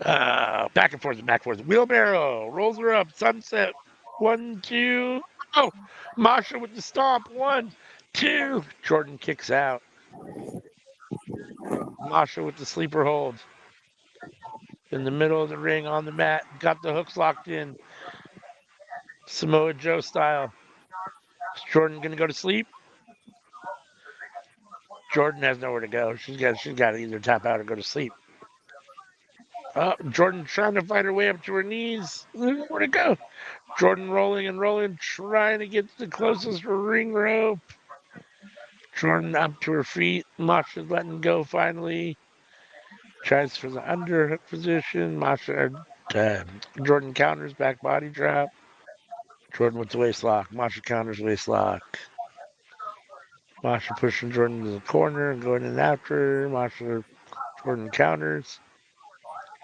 Back and forth and back and forth. Wheelbarrow rolls her up. Sunset. 1, 2. Oh, Masha with the stomp. 1, 2. Jordan kicks out. Masha with the sleeper hold. In the middle of the ring on the mat. Got the hooks locked in. Samoa Joe style. Is Jordan going to go to sleep? Jordan has nowhere to go. She's got to either tap out or go to sleep. Jordan trying to fight her way up to her knees. Where to go? Jordan rolling and rolling, trying to get to the closest ring rope. Jordan up to her feet. Masha's letting go finally. Tries for the underhook position. Jordan counters, back body drop. Jordan with the waist lock. Masha counters, waist lock. Masha pushing Jordan to the corner and going in after her. Jordan counters.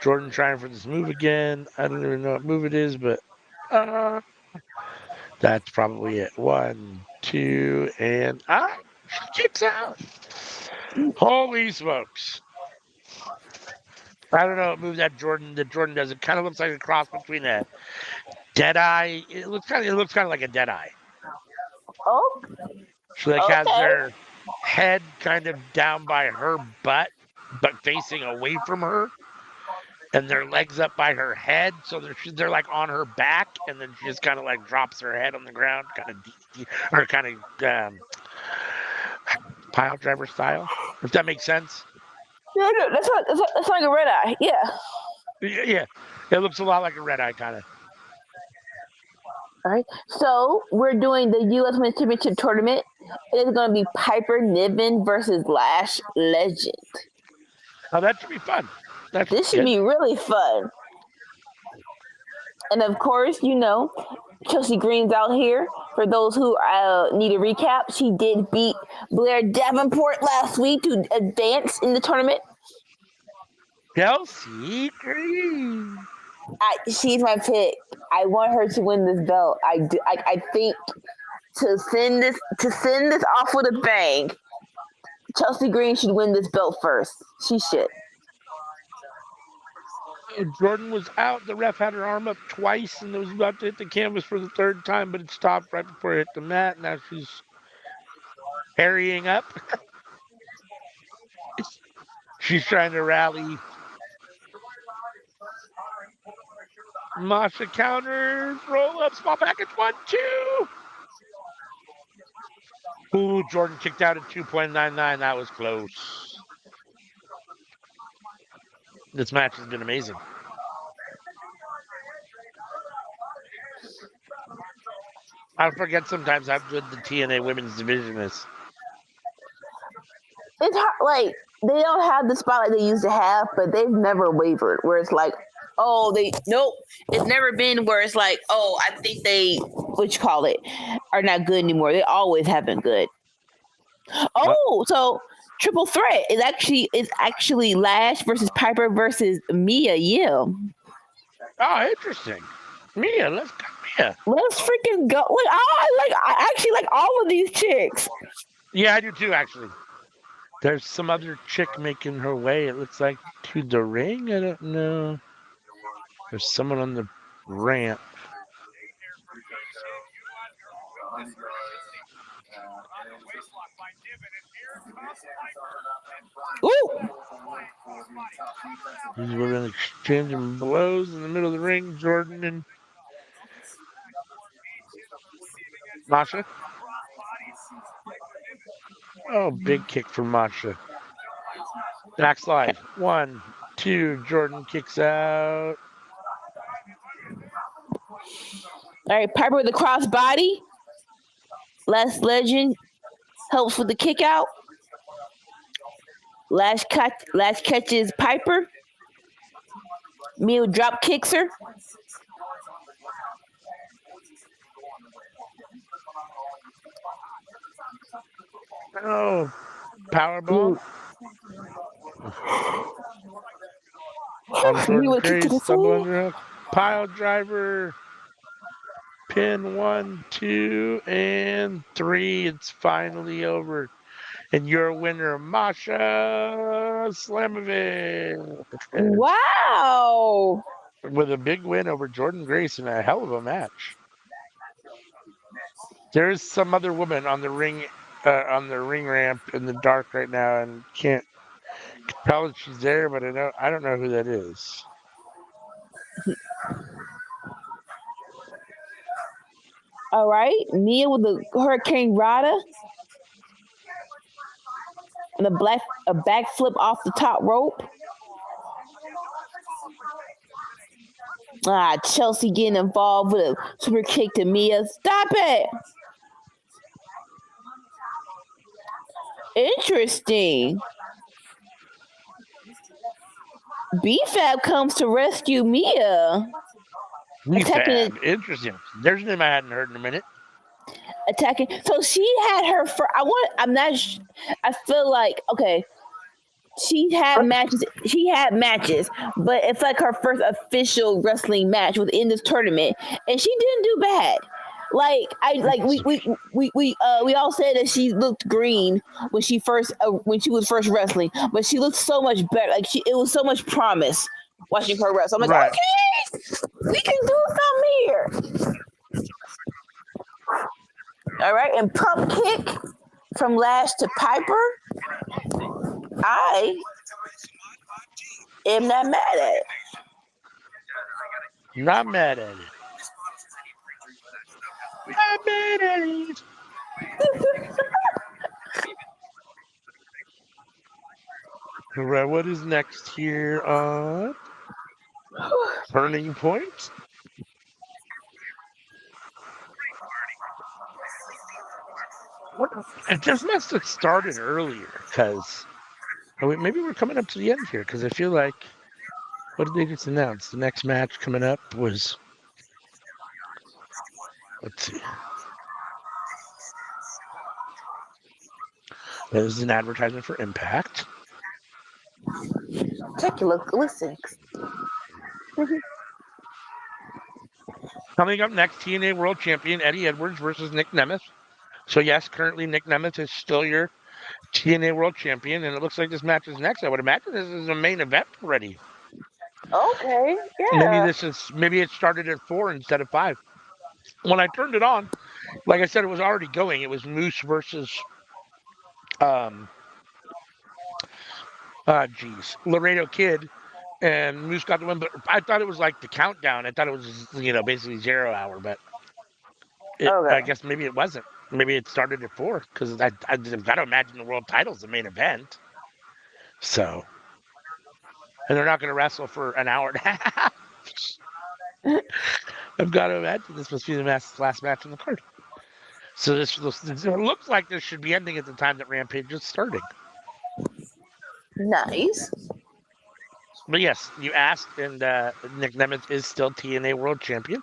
Jordan trying for this move again. I don't even know what move it is, but that's probably it. 1, 2, and she kicks out. Holy smokes. I don't know what move that Jordan does. It kind of looks like a cross between a dead eye. It looks kind of like a dead eye. Oh. She like has Okay. her head kind of down by her butt, but facing away from her, and their legs up by her head, so they're like on her back, and then she just kind of like drops her head on the ground, kind of pile driver style, if that makes sense. Yeah, that's like a red eye. Yeah. Yeah, it looks a lot like a red eye kind of. All right. So we're doing the U.S. Women's Championship tournament. It is going to be Piper Niven versus Lash Legend. Oh, that should be fun. This should be really fun. And of course, Chelsea Green's out here. For those who need a recap, she did beat Blair Davenport last week to advance in the tournament. Chelsea Green. She's my pick. I want her to win this belt. I think to send this off with a bang, Chelsea Green should win this belt first. She should. Jordan was out. The ref had her arm up twice and was about to hit the canvas for the 3rd time, but it stopped right before it hit the mat. Now she's harrying up. She's trying to rally. Masha counters, roll up, small package, 1, 2. Ooh, Jordan kicked out at 2.99. That was close. This match has been amazing. I forget sometimes how good the TNA women's division is. It's hard, like they don't have the spotlight they used to have, but they've never wavered. Where it's like, oh, nope. It's never been where it's like, oh, I think they, what you call it, are not good anymore. They always have been good. Oh, so triple threat is actually Lash versus Piper versus Mia Yim. Oh, interesting. Mia, let's go, Mia. Let's freaking go! I actually like all of these chicks. Yeah, I do too. Actually, there's some other chick making her way. It looks like to the ring. I don't know. There's someone on the ramp. Ooh! These women exchanging blows in the middle of the ring. Jordan and Masha. Oh, big kick from Masha. Backslide. 1, 2. Jordan kicks out. All right, Piper with the crossbody. Last Legend helps with the kick out. Lash catches Piper. Mia drop kicks her. Oh, powerbomb. On Jordan Grace, double underhook. Pile driver. Pin 1, 2, and 3. It's finally over. And your winner, Masha Slamovich. Wow. With a big win over Jordan Grace in a hell of a match. There's some other woman on the ring ramp in the dark right now, and can't tell that she's there, but I don't know who that is. All right, Mia with the Hurricane Rada and a backflip off the top rope. Chelsea getting involved with a super kick to Mia. Stop it! Interesting. BFAB comes to rescue Mia. BFAB, interesting. There's a name I hadn't heard in a minute. Attacking. So she had her for. I feel like okay. She had matches, but it's like her first official wrestling match within this tournament, and she didn't do bad. We all said that she looked green when she was first wrestling, but she looked so much better. It was so much promise watching her wrestle. I'm like, okay, we can do something here. All right, and pump kick from Lash to Piper. I am not mad at it. Not mad at it. Not mad at it. All right, what is next here on Turning Point? This must have started earlier, because maybe we're coming up to the end here, because I feel like, what did they just announce? The next match coming up was, let's see. There's an advertisement for Impact. Take a look. Listen. Coming up next, TNA World Champion Eddie Edwards versus Nick Nemeth. So yes, currently Nick Nemeth is still your TNA World Champion, and it looks like this match is next. I would imagine this is a main event already. Okay, yeah. Maybe it started at 4 instead of 5. When I turned it on, like I said, it was already going. It was Moose versus Laredo Kid, and Moose got the win. But I thought it was like the countdown. I thought it was basically 0 hour, but I guess maybe it wasn't. Maybe it started at 4, because I've got to imagine the world title's the main event. So and they're not going to wrestle for an hour and a half. I've got to imagine this must be the last match on the card. So this looks like this should be ending at the time that Rampage is starting. Nice. But yes, you asked, and Nick Nemeth is still TNA World Champion.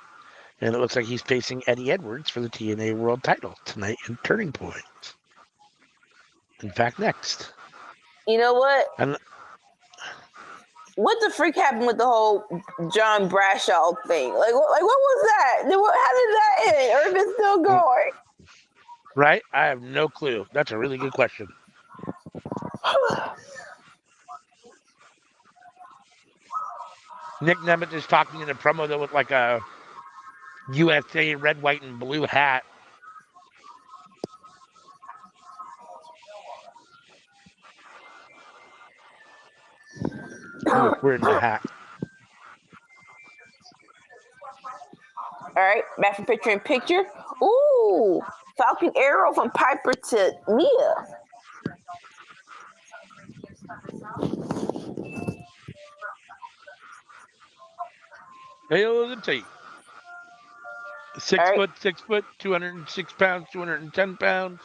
And it looks like he's facing Eddie Edwards for the TNA World title tonight in Turning Point. In fact, next. You know what? And what the freak happened with the whole John Bradshaw thing? Like what was that? How did that end? Or if it's still going? Right? I have no clue. That's a really good question. Nick Nemeth is talking in a promo though with like a USA red, white, and blue hat. He looks weird in the hat. All right, back from picture in picture. Ooh, Falcon Arrow from Piper to Mia. Hail of the T. 6 All foot, right. 6 foot, 206 pounds, 210 pounds.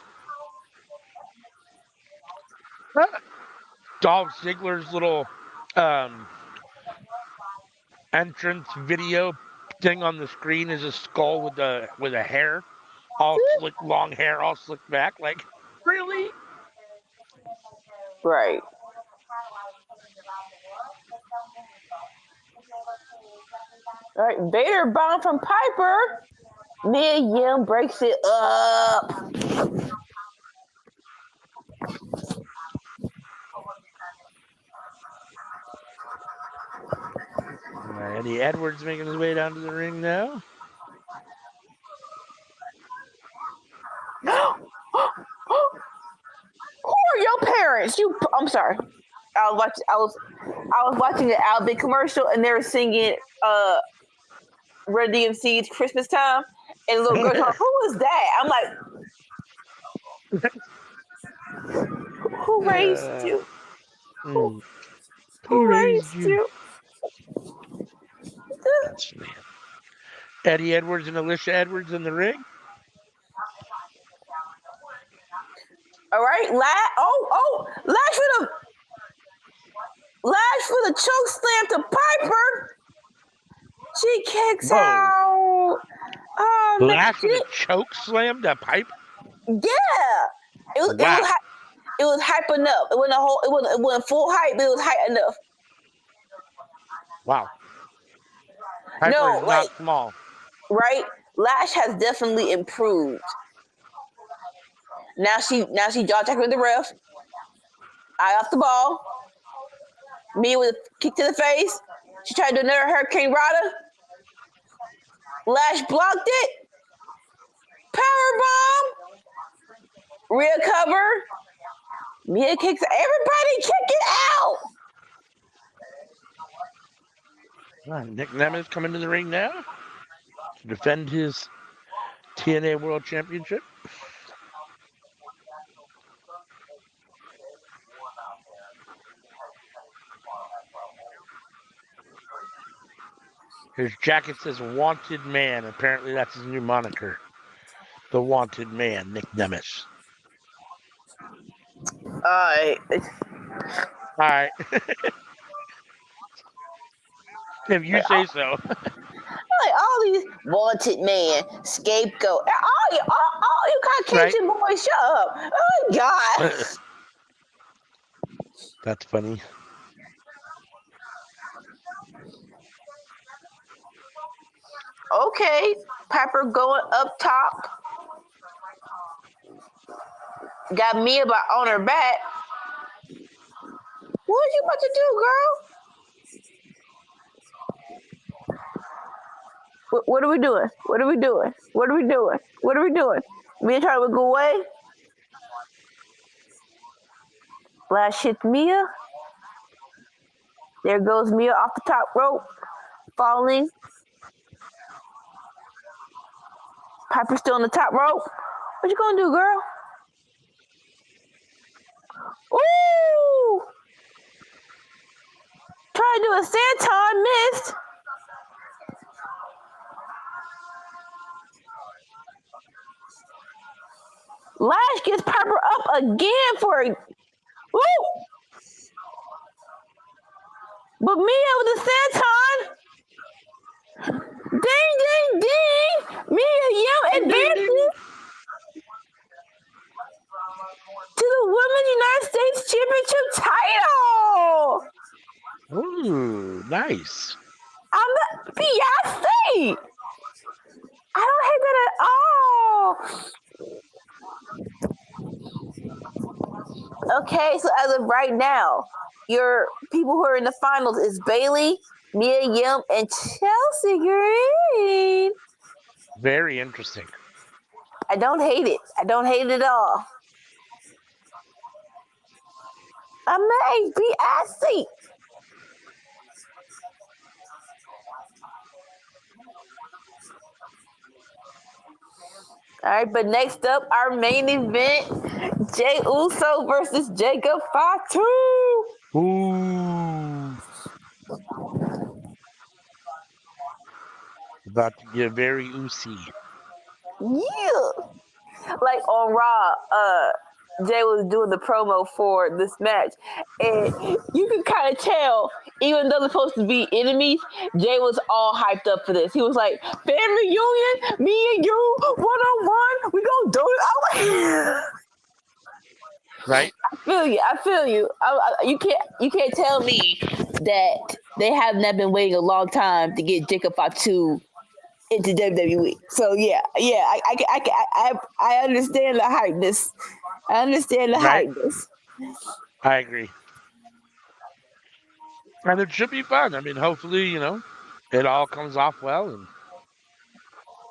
Dolph Ziggler's little entrance video thing on the screen is a skull with a hair, all slick, long hair, all slicked back. Like, really? Right. All right, Vader bomb from Piper. Mia Yim breaks it up. Eddie Edwards making his way down to the ring now. Who are your parents? I'm sorry. I was watching the Albert commercial and they were singing Red DMC's Christmas Time, and the little girl going, "Who is that?" I'm like, "Who raised you? Who raised you?" That's me. Eddie Edwards and Alicia Edwards in the ring. All right, Lash for the choke slam to Piper. She kicks out. Lash with a choke slam to Piper. Yeah, it was hype enough. It wasn't full hype, but it was hype enough. Wow. Piper is not small. Right? Lash has definitely improved. Now she jaw jacked with the ref. Eye off the ball. Me with a kick to the face. She tried to do another Hurricane Rana. Lash blocked it. Power bomb. Rear cover. Mia kicks. Everybody kick it out. Nick Nemeth coming to the ring now to defend his TNA World Championship. His jacket says Wanted Man. Apparently that's his new moniker. The Wanted Man, Nick Nemeth. All right. If you say so. Like all these Wanted Man, Scapegoat. All you Caucasian boys, shut up. Oh God. That's funny. Okay, Piper going up top. Got Mia on her back. What are you about to do, girl? What are we doing? What are we doing? What are we doing? What are we doing? Mia trying to go away. Lash hits Mia. There goes Mia off the top rope, falling. Piper's still on the top rope. What you gonna do, girl? Ooh! Trying to do a senton, missed. Lash gets Piper up again for a... Woo! But Mia with the senton. Ding, ding, ding. Mia Yim advances to the Women's United States Championship title. Ooh, nice. I'm the Beyonce. I don't hate that at all. Okay, so as of right now, your people who are in the finals is Bailey, Mia Yim, and Chelsea Green. Very interesting. I don't hate it. I don't hate it at all. Amazing, Beyonce. All right, but next up, our main event, Jey Uso versus Jacob Fatu. Ooh. About to get very oozy. Yeah. Like on Raw, Jay was doing the promo for this match, and you can kind of tell, even though they're supposed to be enemies, Jay was all hyped up for this. He was like, "Family reunion, me and you, 1-on-1, we gonna do it." Right? I feel you. You can't tell me that they have not been waiting a long time to get Jacob Fatu into WWE. So yeah, I understand the hypeness. I understand the hypeness. I agree. And it should be fun. I mean, hopefully, it all comes off well and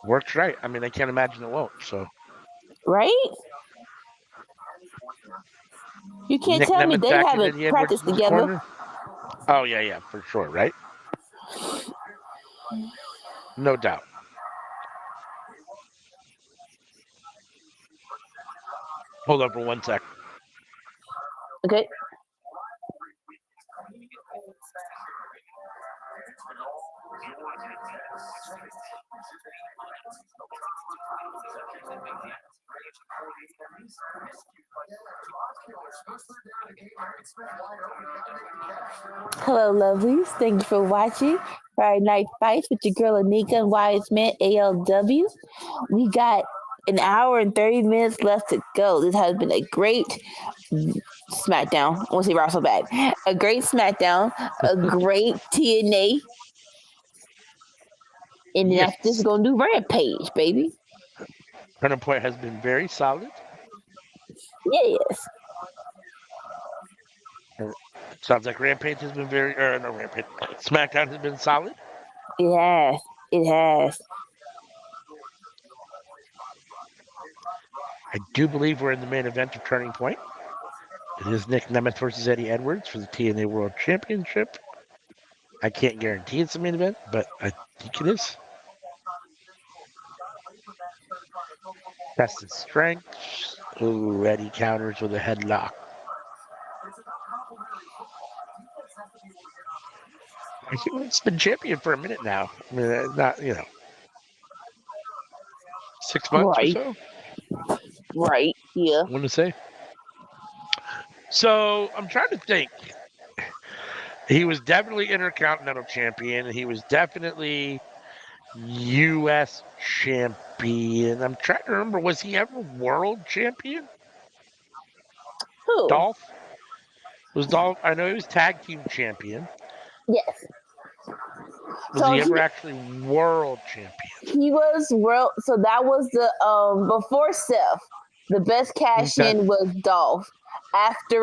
works right. I mean, I can't imagine it won't. So right? You can't Nick tell me Nemeth they back in haven't Eddie practiced Edwards' together. corner. Oh yeah, for sure, right? No doubt. Hold on for 1 sec. Okay. Hello, lovelies. Thank you for watching Friday Night Fights with your girl Anika and Wiseman ALW. We got an hour and 30 minutes left to go. This has been a great SmackDown. I won't say Raw so bad. A great SmackDown, a great TNA. And then after this, we're going to do Rampage, baby. Turning Point has been very solid. Yes. Sounds like Rampage has been SmackDown has been solid. It has. It has. I do believe we're in the main event of Turning Point. It is Nick Nemeth versus Eddie Edwards for the TNA World Championship. I can't guarantee it's the main event, but I think it is. Tested strength. Ooh, Eddie counters with a headlock. I think it's been champion for a minute now. I mean, not 6 months or so. Right. Yeah. I want to say. So I'm trying to think. He was definitely Intercontinental Champion. He was definitely U.S. Champion. I'm trying to remember, was he ever World Champion? Who? Dolph? I know he was Tag Team Champion. Yes. Was he ever actually World Champion? He was world. So that was the before Seth. The best cash in was Dolph. After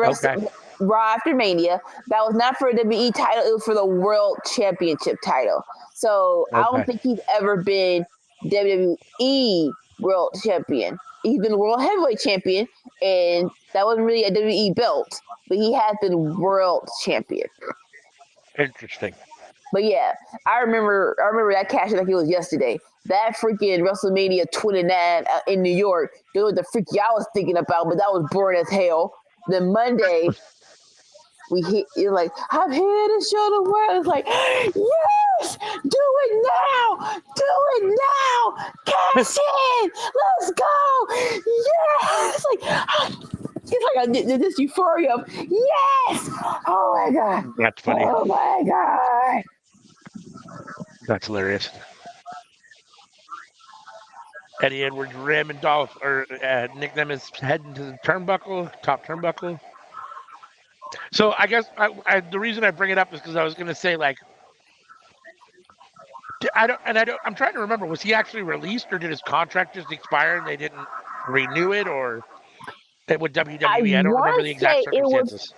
Raw after Mania, that was not for the WWE title. It was for the World Championship title. So I don't think he's ever been WWE World Champion. He's been World Heavyweight Champion, and that wasn't really a WWE belt, but he has been World Champion. Interesting. But yeah, I remember that cash like it was yesterday. That freaking WrestleMania 29 in New York, it was the freak I was thinking about, but that was boring as hell. Then Monday, we hit. You're like, I'm here to show the world. It's like, yes, do it now, do it now, cash in, let's go, yes. It's like this euphoria of yes. Oh my god. That's funny. Oh my god. That's hilarious. Eddie Edwards, Rim, and Dolph, or Nick Nemeth heading to the turnbuckle, top turnbuckle. So I guess the reason I bring it up is because I was going to say, like, I'm trying to remember, was he actually released or did his contract just expire and they didn't renew it, or with WWE? I don't remember the exact circumstances.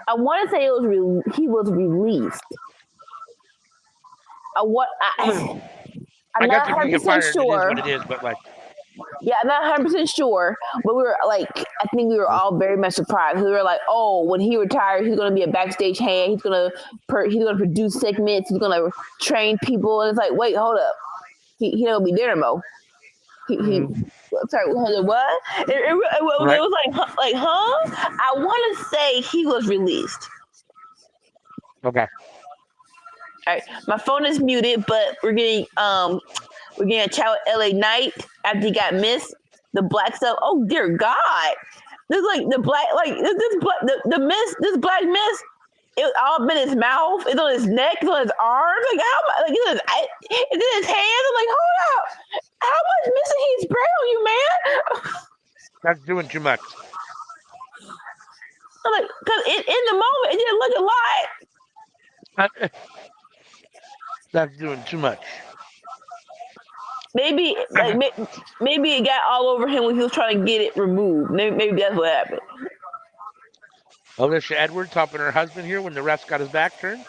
I want to say it was he was released. I'm guess not if you get 100% fired, it is sure. what it is, but like. Yeah, I'm not 100% sure, but we were like, I think we were all very much surprised. We were like, oh, when he retires, he's going to be a backstage hand. He's going to produce segments. He's going to train people. And it's like, wait, hold up. He don't be there no more. Sorry, what? It was like, huh? I want to say he was released. Okay. All right, my phone is muted, but we're getting a chat with LA Knight after he got missed. The black stuff. Oh dear God! There's like the black, like the mist. This black mist. It's all been his mouth. It's on his neck. It's on his arms. Like it's in his hands. I'm like, hold up! How much missing he spray on you, man? That's doing too much. I'm like, because in the moment it didn't look a lot. That's doing too much. Maybe maybe it got all over him when he was trying to get it removed. Maybe that's what happened. Alicia Edwards helping her husband here when the ref got his back turned,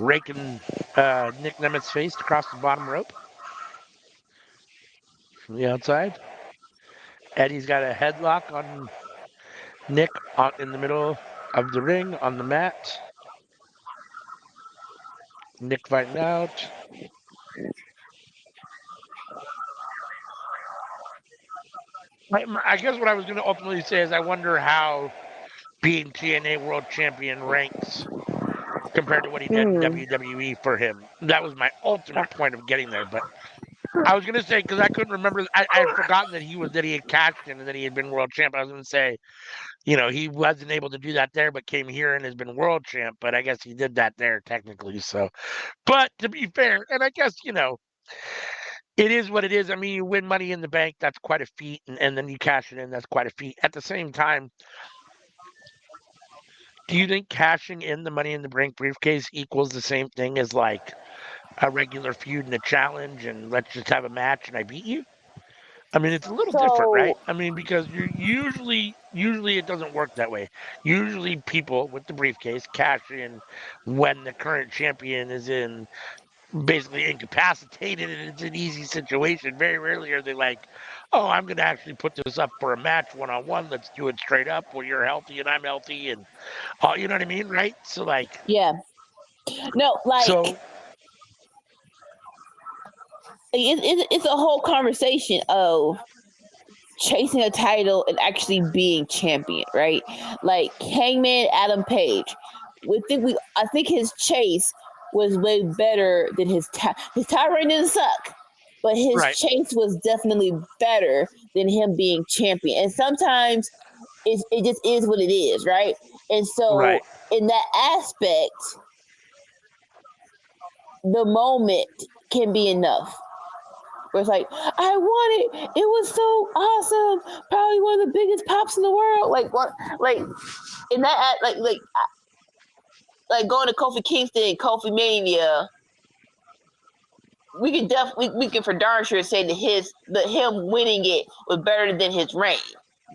raking Nick Nemeth's face across the bottom rope from the outside. Eddie's got a headlock on Nick in the middle of the ring on the mat. Nick fighting out. I guess what I was going to ultimately say is I wonder how being TNA World Champion ranks compared to what he did in WWE for him. That was my ultimate point of getting there. But I was going to say, because I couldn't remember, I had forgotten that he had cashed in and that he had been world champ. I was going to say, he wasn't able to do that there, but came here and has been world champ. But I guess he did that there technically. So, but to be fair, and I guess, it is what it is. I mean, you win Money in the Bank, that's quite a feat. And then you cash it in, that's quite a feat. At the same time, do you think cashing in the Money in the Bank briefcase equals the same thing as like a regular feud and a challenge and let's just have a match and I beat you? I mean, it's a little different, right? I mean, because you're usually it doesn't work that way. Usually people with the briefcase cash in when the current champion is basically incapacitated and it's an easy situation. Very rarely are they like, oh, I'm going to actually put this up for a match one-on-one. Let's do it straight up where you're healthy and I'm healthy and you know what I mean, right? So like, yeah, no, like it's a whole conversation of chasing a title and actually being champion, right? Like Hangman Adam Page. I think his chase was way better than his title reign didn't suck, but his chase was definitely better than him being champion. And sometimes it just is what it is, right? And so in that aspect, the moment can be enough. Where it's like, I won it. It was so awesome. Probably one of the biggest pops in the world. Like what? Like in that, like going to Kofi Kingston, Kofi Mania. We can for darn sure say that him winning it was better than his reign.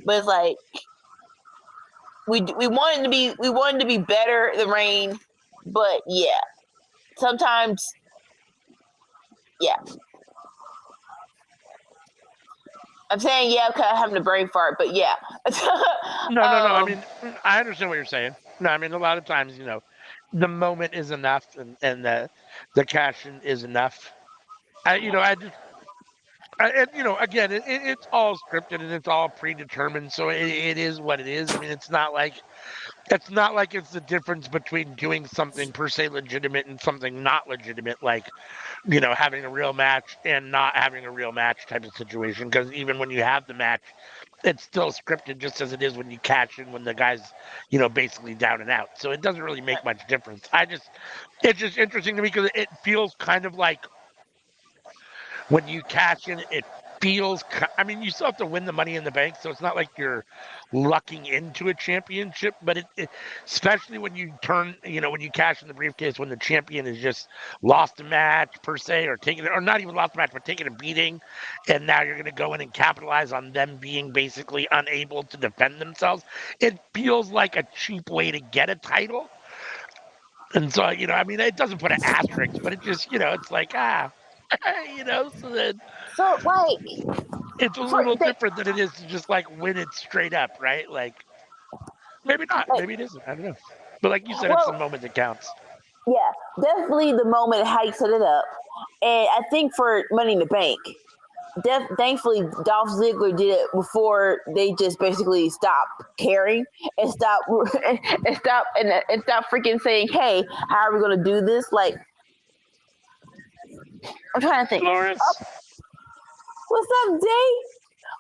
But it's like we wanted to be better the reign, but yeah, sometimes, yeah. I'm saying yeah because I'm having a brain fart, but yeah. No. I mean, I understand what you're saying. No, I mean, a lot of times, the moment is enough and the cash in is enough. And again, it's all scripted and it's all predetermined, so it is what it is. I mean, it's not like it's the difference between doing something per se legitimate and something not legitimate, like having a real match and not having a real match type of situation. Because even when you have the match, it's still scripted, just as it is when you cash in when the guy's basically down and out. So it doesn't really make much difference. It's just interesting to me because it feels kind of like when you cash in, it feels. I mean, you still have to win the Money in the Bank, so it's not like you're lucking into a championship. But especially when you when you cash in the briefcase, when the champion has just lost a match per se, or or not even lost a match, but taking a beating, and now you're going to go in and capitalize on them being basically unable to defend themselves. It feels like a cheap way to get a title. And so, I mean, it doesn't put an asterisk, but it just, it's like, so then So like it's a for little they, different than it is to just like win it straight up, right? Like maybe not, like maybe it isn't. I don't know. But like you said, it's the well, moment that counts. yeah, definitely the moment how you set it up, and I think for Money in the Bank, thankfully Dolph Ziggler did it before they just basically stopped caring and stop and stop freaking saying, "Hey, how are we gonna do this?" Like I'm trying to think. Dolores. What's up, Day?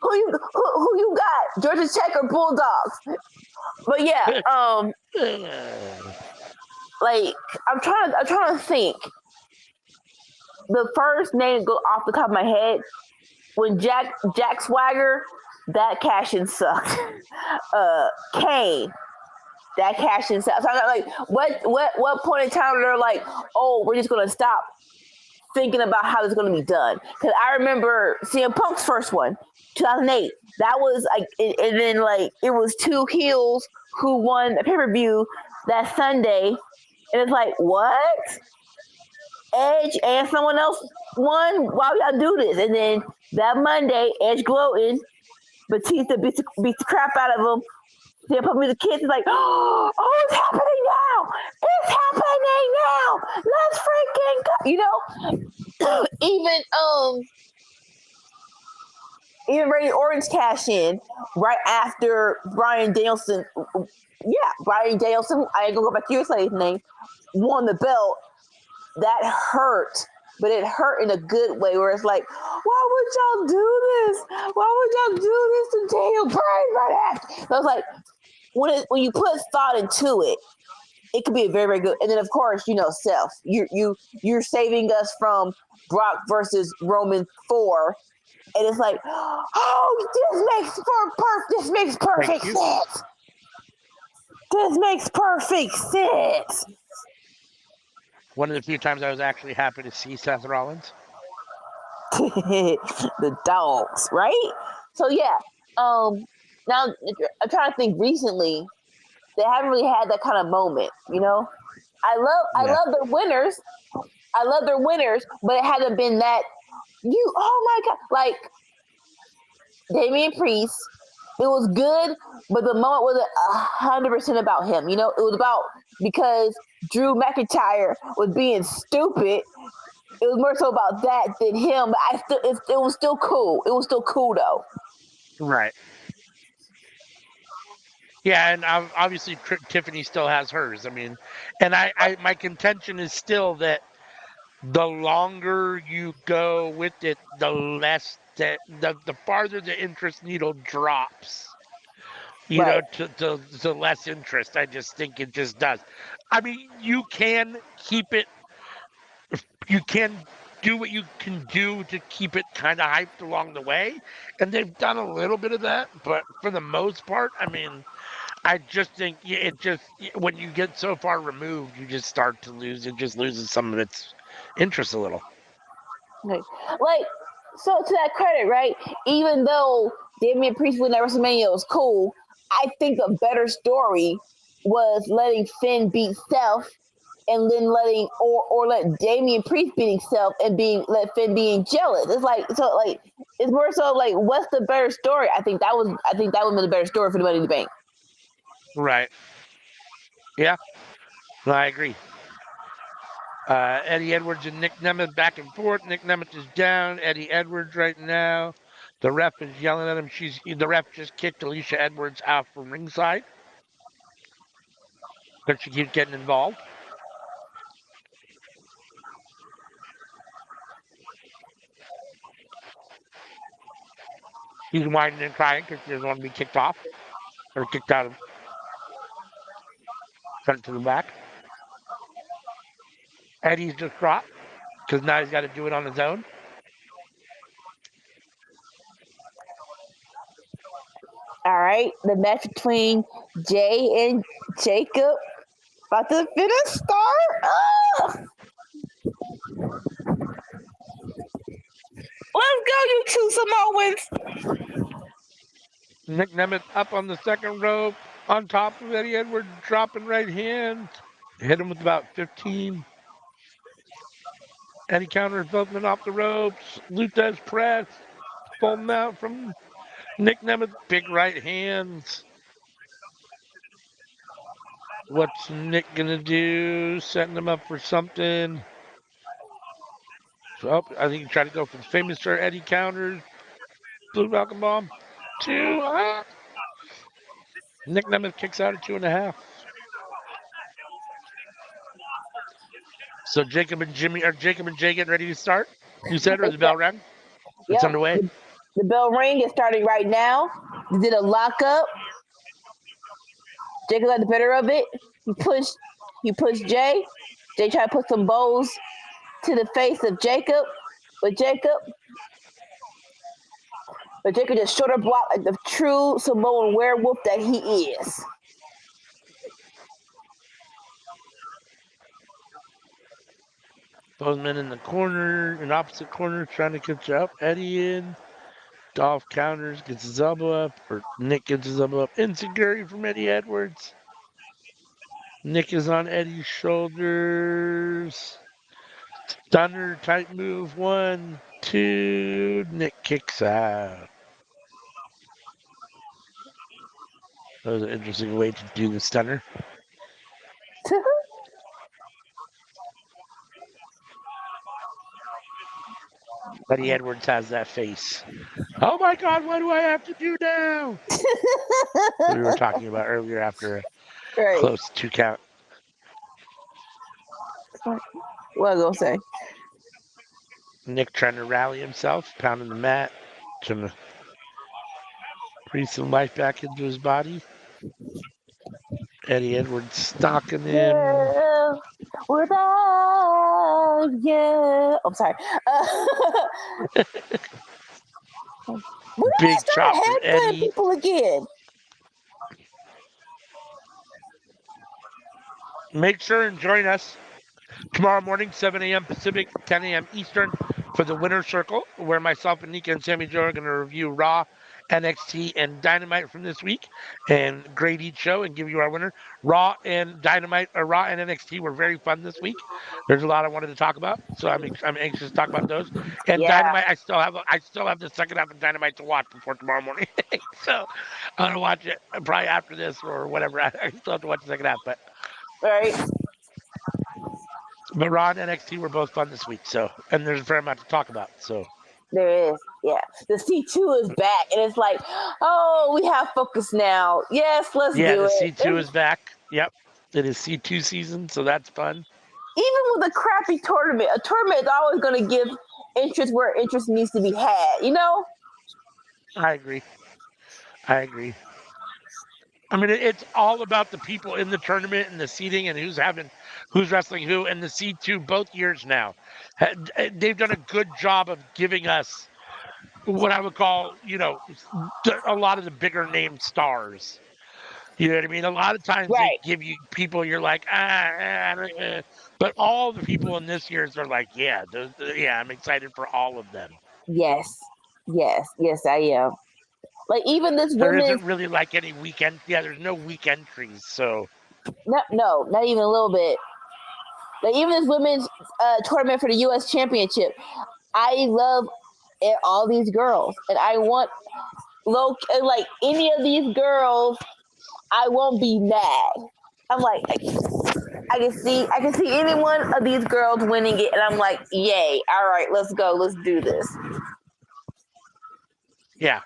Who you got? Georgia Tech or Bulldogs? But yeah, like I'm trying to think. The first name to go off the top of my head when Jack Swagger, that cash in sucked. Kane, that cash in sucked. So I'm like, what point in time they're like, oh, we're just gonna stop thinking about how it's gonna be done? Because I remember CM Punk's first one, 2008. That was like, and then like it was two heels who won a pay per view that Sunday, and it's like what? Edge and someone else won. Why y'all do this? And then that Monday, Edge gloating, Batista beats the crap out of him. They put me the kids. It's like, oh, it's happening now! It's happening now! Let's freaking go! Even Randy Orton's cash in right after Brian Danielson. Yeah, Brian Danielson. I ain't gonna go back to your slave name. Won the belt. That hurt, but it hurt in a good way where it's like, why would y'all do this? Why would y'all do this to Daniel Bryan right after? So I was like, when you put thought into it, it could be a very, very good. And then of course, Seth, you're saving us from Brock versus Roman 4. And it's like, oh, this makes perfect sense. This makes perfect sense. One of the few times I was actually happy to see Seth Rollins. The dogs, right? So yeah. Now I'm trying to think recently, they haven't really had that kind of moment, I love their winners. I love their winners, but it hasn't been that oh my god, like Damian Priest. It was good, but the moment wasn't 100% about him. It was about because Drew McIntyre was being stupid. It was more so about that than him. But it was still cool. It was still cool though. Right. Yeah, and obviously Tiffany still has hers. I mean, and my contention is still that the longer you go with it, the less the farther the interest needle drops. Right. To less interest. I just think it just does. I mean, you can keep it. You can do what you can do to keep it kind of hyped along the way, and they've done a little bit of that. But for the most part, I mean, I just think it just when you get so far removed, you just start to lose. It just loses some of its interest a little. Okay. Like, so to that credit, right? Even though Damian Priest winning at WrestleMania was cool, I think the better story was letting Finn beat Seth, and then letting or let Damian Priest beat himself and let Finn being jealous. It's like it's more so like what's the better story? I think that would have been the better story for the Money in the Bank. Right. Yeah. No, I agree. Eddie Edwards and Nick Nemeth back and forth. Nick Nemeth is down. Eddie Edwards right now. The ref is yelling at him. The ref just kicked Alicia Edwards out from ringside because she keeps getting involved. She's whining and crying because she doesn't want to be kicked off or kicked out of sent to the back. Eddie's distraught because now he's got to do it on his own. All right, the match between Jay and Jacob about to finish start. Let's go, you two Samoans. Nick Nemeth up on the second rope on top of Eddie Edwards, dropping right hand. Hit him with about 15. Eddie counters both men off the ropes. Lutez press. Full mount from Nick Nemeth. Big right hands. What's Nick going to do? Setting him up for something. So, I think he tried to go for the famous Sir Eddie counters. Blue Falcon Bomb. 2. Nick Nemeth kicks out at 2.5. So Jacob and Jay getting ready to start? You said, or the bell rang? It's underway. The bell ring is starting right now. They did a lockup. Jacob got the better of it. He pushed Jay. Jay tried to put some bows to the face of Jacob, but Jacob just shoulder blocked like the true Samoan werewolf that he is. Both men in the corner, in opposite corners, trying to catch up. Eddie in. Dolph counters, gets his elbow up, or Nick gets his elbow up. Insecurity from Eddie Edwards. Nick is on Eddie's shoulders. Stunner type move. 1, 2. Nick kicks out. That was an interesting way to do the stunner. Eddie Edwards has that face. Oh my God, what do I have to do now? We were talking about earlier after a close 2 count. What was I going to say? Nick trying to rally himself, pounding the mat, trying to breathe some life back into his body. Eddie Edwards stalking him. Without you. I'm sorry. Big chop from Eddie. People again. Make sure and join us tomorrow morning, 7 a.m. Pacific, 10 a.m. Eastern, for the Winner's Circle, where myself and Nika and Sammy Joe are going to review Raw, NXT, and Dynamite from this week and grade each show and give you our winner. Raw and NXT were very fun this week. There's a lot I wanted to talk about, so I'm anxious to talk about those. And Dynamite, I still have the second half of Dynamite to watch before tomorrow morning. So I'm gonna watch it probably after this or whatever. I still have to watch the second half, but all right. But Raw and NXT were both fun this week, and there's a fair amount to talk about. So there is, yeah. The C2 is back, and it's like, oh, we have focus now. Yes, let's do it. Yeah, the C2 is back. Yep, it is C2 season, so that's fun. Even with a crappy tournament, a tournament is always going to give interest where interest needs to be had. You know? I agree. I mean, it's all about the people in the tournament and the seating and who's wrestling who. And the C2 both years now, they've done a good job of giving us what I would call, a lot of the bigger name stars. You know what I mean? A lot of times they give you people you're like, but all the people in this year's are like, I'm excited for all of them. Yes, I am. Like even this there isn't really like any weekend. Yeah, there's no week entries. So no, not even a little bit. Like even this women's tournament for the U.S. Championship, I love all these girls, and I want like any of these girls, I won't be mad. I'm like I can see any one of these girls winning it, and I'm like, yay! All right, let's go, let's do this. Yeah.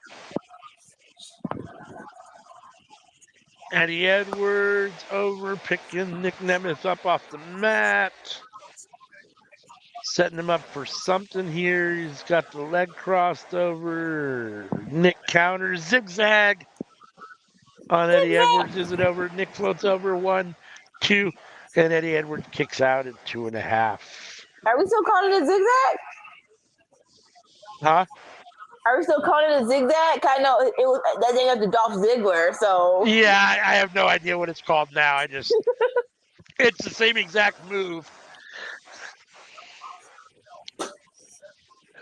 Eddie Edwards over, picking Nick Nemeth up off the mat. Setting him up for something here. He's got the leg crossed over. Nick counters, zigzag on Eddie Edwards. Is it over? Nick floats over 1, 2, and Eddie Edwards kicks out at 2.5. Are we still calling it a zigzag? Huh? Are we still calling it a zigzag? I know it was that thing after Dolph Ziggler, so Yeah, I have no idea what it's called now. It's the same exact move.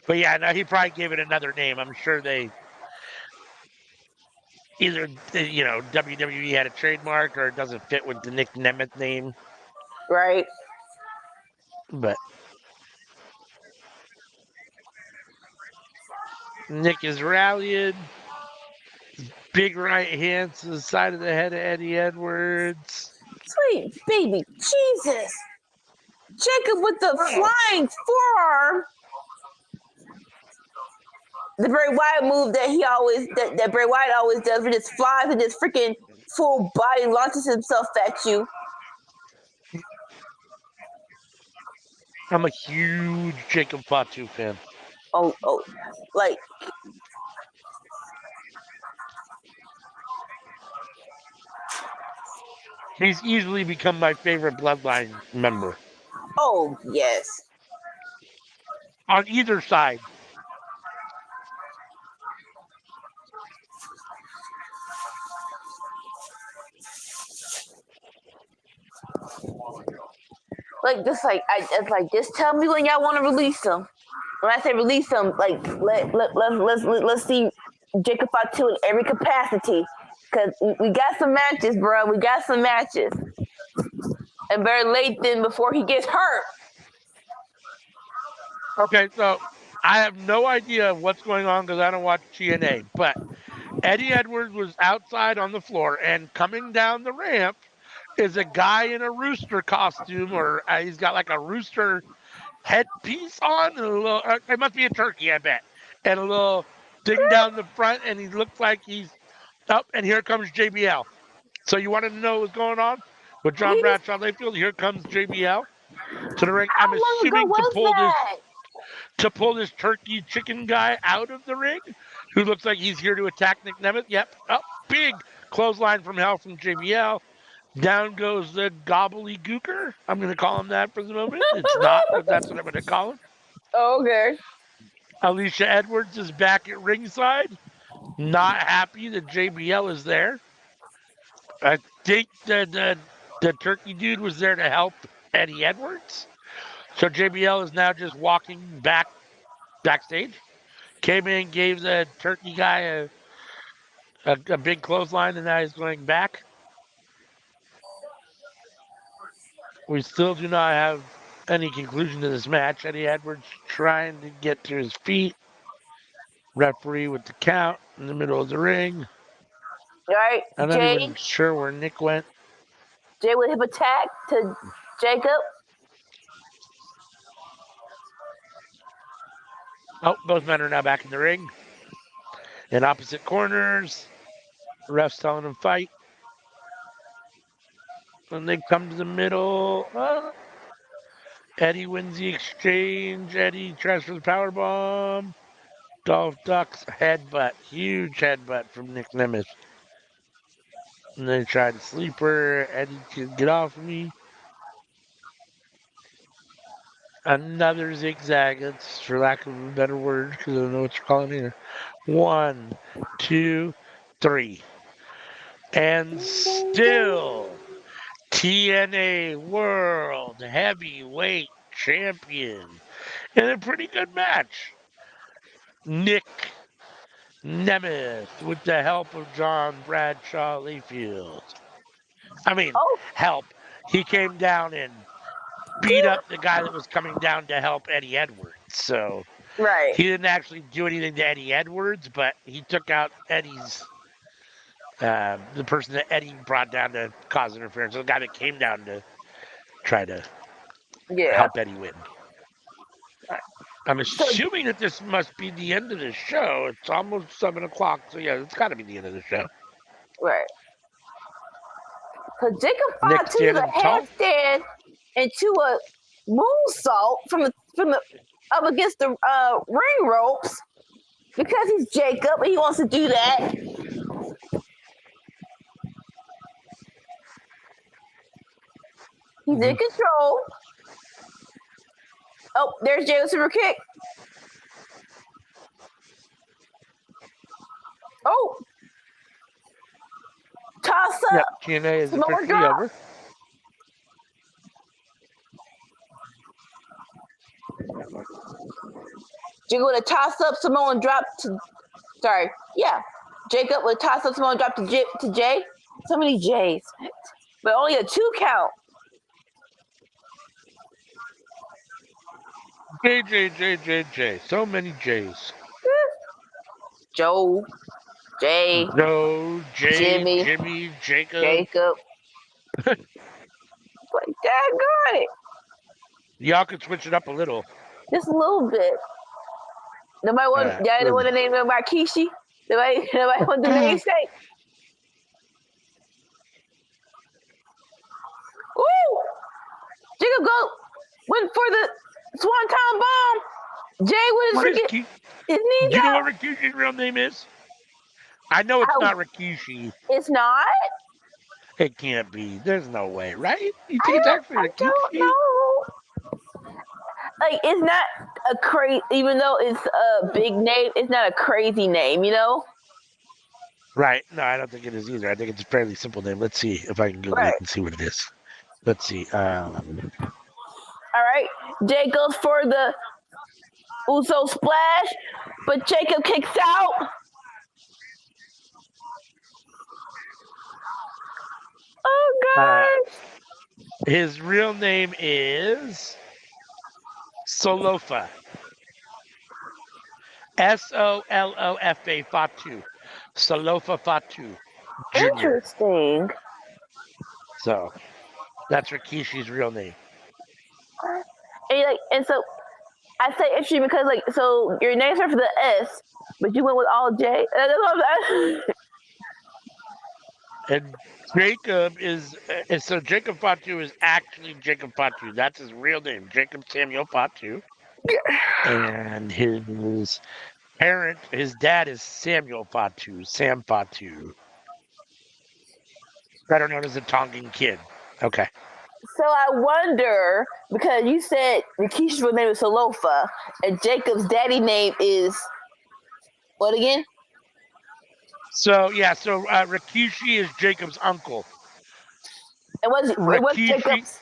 But yeah, no, he probably gave it another name. I'm sure they either, WWE had a trademark or it doesn't fit with the Nick Nemeth name. right. But Nick is rallying. Big right hand to the side of the head of Eddie Edwards. Sweet baby Jesus. Jacob with the flying forearm. The Bray Wyatt move that Bray Wyatt always does, where just flies and just freaking full body launches himself at you. I'm a huge Jacob Fatu fan. Oh, like He's easily become my favorite Bloodline member. oh yes. On either side. Just tell me when y'all want to release them. When I say release them, like let's see Jacob Fatu in every capacity, because we got some matches, bro. We got some matches, and better late than before he gets hurt. Okay, so I have no idea what's going on because I don't watch TNA, but Eddie Edwards was outside on the floor, and coming down the ramp is a guy in a rooster costume, or he's got like a rooster headpiece on, and a little, it must be a turkey, I bet, and a little thing down the front, and he looks like he's up, and here comes JBL. So you wanted to know what's going on with John Bradshaw Layfield? Here comes JBL to the ring. I'm assuming to pull this turkey chicken guy out of the ring, who looks like he's here to attack Nick Nemeth. Yep. Oh, big clothesline from hell from JBL. Down goes the gobbledygooker. I'm going to call him that for the moment. It's not, but that's what I'm going to call him. Okay. Alicia Edwards is back at ringside. Not happy that JBL is there. I think the turkey dude was there to help Eddie Edwards. So JBL is now just walking backstage. Came in, gave the turkey guy a big clothesline, and now he's going back. We still do not have any conclusion to this match. Eddie Edwards trying to get to his feet. Referee with the count in the middle of the ring. All right, I'm not even sure where Nick went. Jay with hip attack to Jacob. Oh, both men are now back in the ring. In opposite corners. The ref's telling them fight. When they come to the middle, Eddie wins the exchange. Eddie tries for the powerbomb. Dolph ducks headbutt. Huge headbutt from Nick Nemeth. And they try to sleeper. Eddie can get off of me. Another zigzag. That's for lack of a better word, because I don't know what you're calling here. 1, 2, 3. And still, TNA World Heavyweight Champion in a pretty good match. Nick Nemeth with the help of John Bradshaw Layfield. I mean, help. He came down and beat up the guy that was coming down to help Eddie Edwards. So right. He didn't actually do anything to Eddie Edwards, but he took out Eddie's the person that Eddie brought down to cause interference, the guy that came down try to Yeah. help Eddie win. Right. I'm assuming that this must be the end of the show. It's almost 7 o'clock, so yeah, it's got to be the end of the show. Right. Because Jacob Nick Fatu is a standing tall. handstand into a moonsault from the up against the ring ropes because he's Jacob and he wants to do that. He's in control. Oh, there's Jay's super kick. Oh, toss up. Yep, TNA is Samoa officially drop. over. Jacob with a toss up, Samoan drop to. Sorry, yeah. Jacob with a toss up, Samoan drop to Jay. So many J's, but only a 2 count. J. So many J's. Joe, Jay, Joe, Jimmy, Jacob. Jacob. Like, daggone it. Y'all could switch it up a little. Just a little bit. Nobody want, y'all didn't want to name him Markishi? Nobody want the namesake? Ooh! Jacob go went for the Swanton bomb. Jay with his knees Do you know out. what Rikishi's real name is? I know it's not Rikishi. It's not? It can't be. There's no way, right? You think it's actually Rikishi? I don't know. Like, it's not a crazy, even though it's a big name, it's not a crazy name, you know? Right. No, I don't think it is either. I think it's a fairly simple name. Let's see if I can Google it and see what it is. Let's see. All right. Jay goes for the Uso splash, but Jacob kicks out. Oh, God. His real name is Solofa. Solofa Fatu. Solofa Fatu Jr. Interesting. So that's Rikishi's real name. And so I say interesting because so your name starts with the S, but you went with all J. And Jacob is so Jacob Fatu is actually Jacob Fatu. That's his real name, Jacob Samuel Fatu. And his dad is Samuel Fatu, Sam Fatu. Better known as the Tongan Kid. Okay. So I wonder, because you said Rikishi's real name is Solofa, and Jacob's daddy name is what again? So Rikishi is Jacob's uncle. And what's Jacob's?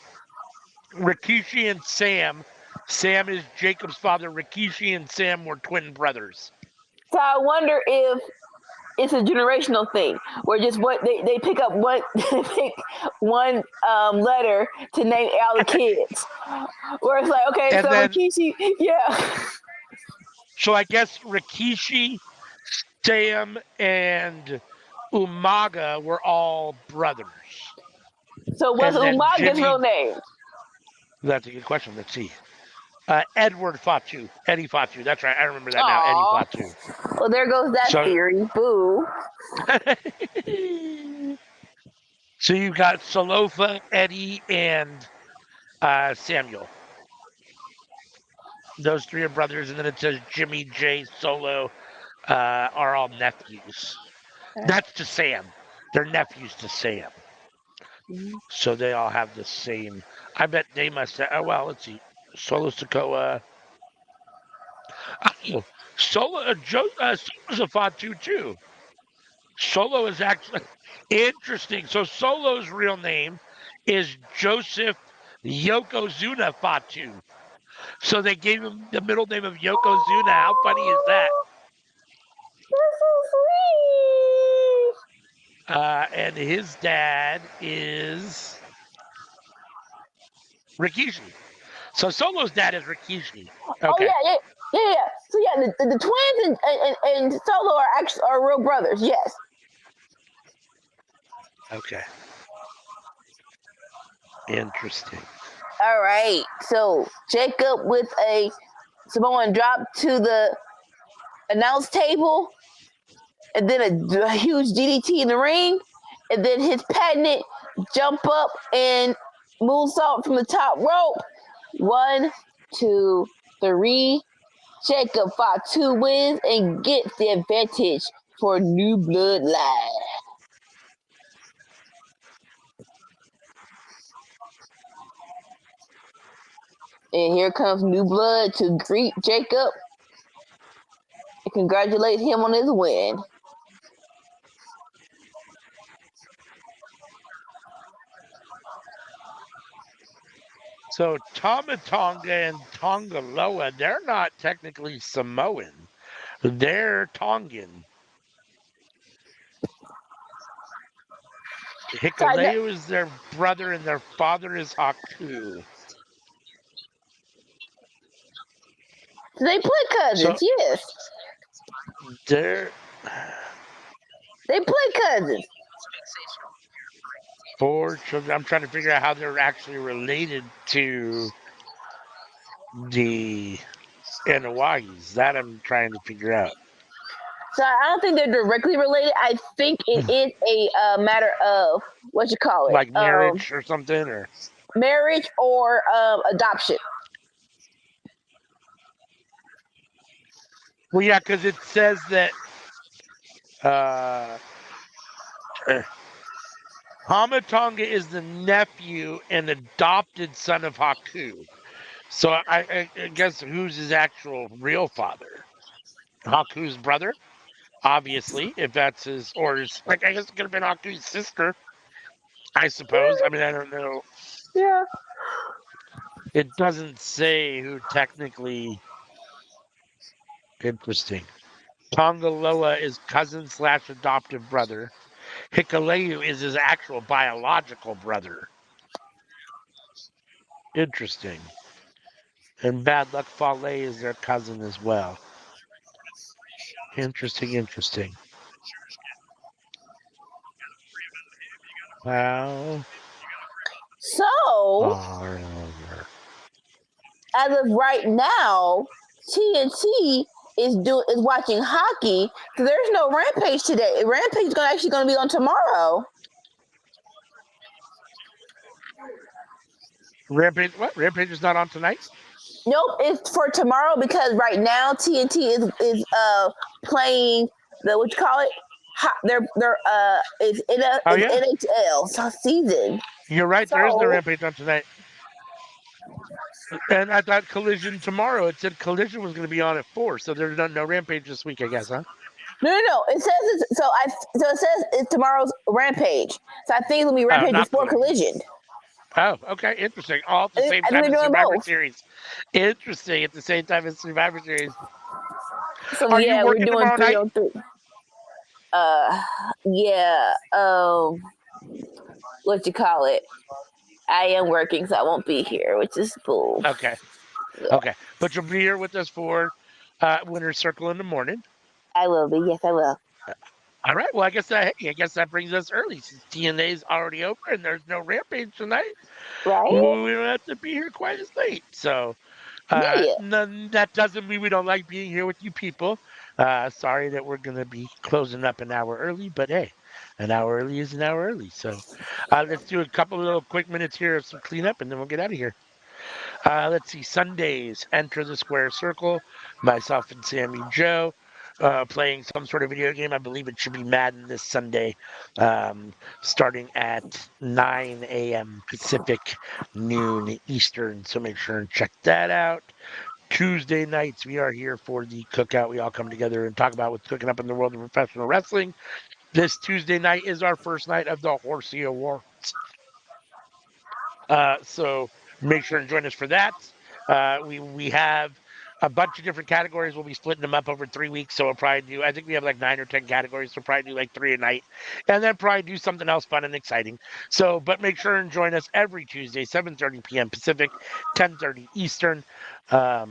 Rikishi and Sam. Sam is Jacob's father. Rikishi and Sam were twin brothers. So I wonder if it's a generational thing, where just what they pick up one pick one letter to name all the kids. Where it's like, okay, And so then, Rikishi, yeah. So I guess Rikishi, Sam, and Umaga were all brothers. So what's Umaga's real name? That's a good question. Let's see. Edward Fatu. Eddie Fatu. That's right. I remember that now. Eddie Fatu. Well, there goes that theory. Boo. So you've got Solofa, Eddie, and Samuel. Those three are brothers, and then it says Jimmy, Jay, Solo are all nephews. That's to Sam. They're nephews to Sam. So they all have the same. I bet they must have. Oh, well, let's see. Solo Sokoa. Oh, Solo's a Fatu too. Solo is actually interesting. So Solo's real name is Joseph Yokozuna Fatu. So they gave him the middle name of Yokozuna. How funny is that? That's so sweet. And his dad is Rikishi. So Solo's dad is Rikishi. Okay. Oh yeah. So yeah, the twins and Solo are real brothers. Yes. Okay. Interesting. All right. So Jacob with a Samoan drop to the announce table, and then a huge DDT in the ring, and then his patented jump up and moonsault from the top rope. 1, 2, 3. Jacob Fatu wins and gets the advantage for New Blood Live. And here comes New Blood to greet Jacob and congratulate him on his win. So Tama Tonga and Tongaloa, they're not technically Samoan. They're Tongan. Hikuleo is their brother and their father is Haku. They play cousins, So yes. they're They play cousins. four children. I'm trying to figure out how they're actually related to the Anawagis. That I'm trying to figure out. So I don't think they're directly related. I think it is a matter of what you call it, Like marriage or something, or marriage or adoption. well, yeah, because it says that Hamatonga is the nephew and adopted son of Haku. So I guess who's his actual real father? Haku's brother, obviously, if that's his, or his, like I guess it could have been Haku's sister. I suppose. I mean, I don't know. Yeah. It doesn't say who technically. Interesting. Tongaloa is cousin slash adoptive brother. Hikuleu is his actual biological brother. Interesting. And Bad Luck Fale is their cousin as well. Interesting. Wow. So as of right now, TNT is watching hockey. So there's no Rampage today. Rampage is actually going to be on tomorrow. Rampage? What? Rampage is not on tonight? Nope, it's for tomorrow because right now TNT is playing the what you call it. They're it's in a Oh, it's yeah. NHL season. You're right. There is no Rampage on tonight. And I thought Collision tomorrow. It said Collision was going to be on at 4, so there's no Rampage this week, I guess, huh? No. It says so it says it's tomorrow's Rampage. So I think it'll be Rampage before Collision. Oh, okay, interesting. All at the same time as Survivor Series. Interesting, at the same time as Survivor Series. So Are you working we're doing tomorrow night? 3-on-3. Yeah. What you call it? I am working, so I won't be here, which is bull. Okay. But you'll be here with us for Winner's Circle in the morning. I will be. Yes, I will. All right. Well, I guess that brings us early since TNA's already over and there's no Rampage tonight. Right? We don't have to be here quite as late. So that doesn't mean we don't like being here with you people. Sorry that we're going to be closing up an hour early, but hey, an hour early is an hour early. So let's do a couple of little quick minutes here of some cleanup and then we'll get out of here. Let's see. Sundays, Enter the Square Circle. Myself and Sammy Joe playing some sort of video game. I believe it should be Madden this Sunday, starting at 9 a.m. Pacific, noon Eastern. So make sure and check that out. Tuesday nights, we are here for the cookout. We all come together and talk about what's cooking up in the world of professional wrestling. This Tuesday night is our first night of the Horsey Awards. So make sure and join us for that. We have a bunch of different categories. We'll be splitting them up over 3 weeks. So we'll probably do, I think we have like 9 or 10 categories. So we'll probably do like 3 a night and then probably do something else fun and exciting. So, but make sure and join us every Tuesday, 7:30 p.m. Pacific, 10:30 Eastern, for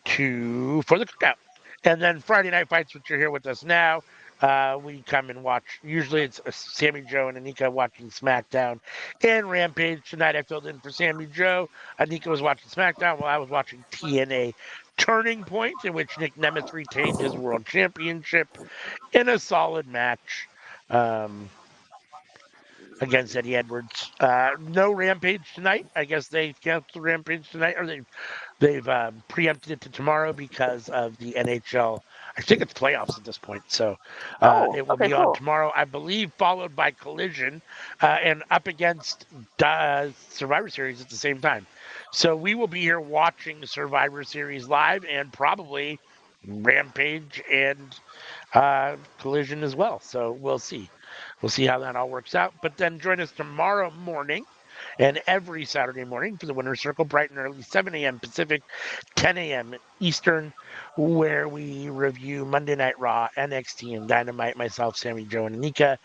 the cookout. And then Friday Night Fights, which you're here with us now. We come and watch. Usually it's Sammy Joe and Anika watching SmackDown and Rampage. Tonight I filled in for Sammy Joe. Anika was watching SmackDown while I was watching TNA Turning Point, in which Nick Nemeth retained his world championship in a solid match. Um, Against Eddie Edwards. No Rampage tonight. I guess they canceled Rampage tonight, or they've preempted it to tomorrow because of the NHL. I think it's playoffs at this point, so Oh, it will okay, be on cool. tomorrow, I believe, followed by Collision and up against Survivor Series at the same time. So we will be here watching Survivor Series live and probably Rampage and Collision as well. So we'll see. We'll see how that all works out. But then join us tomorrow morning and every Saturday morning for the Winner's Circle, bright and early, 7 a.m. Pacific, 10 a.m. Eastern, where we review Monday Night Raw, NXT, and Dynamite. Myself, Sammy, Joe, and Anika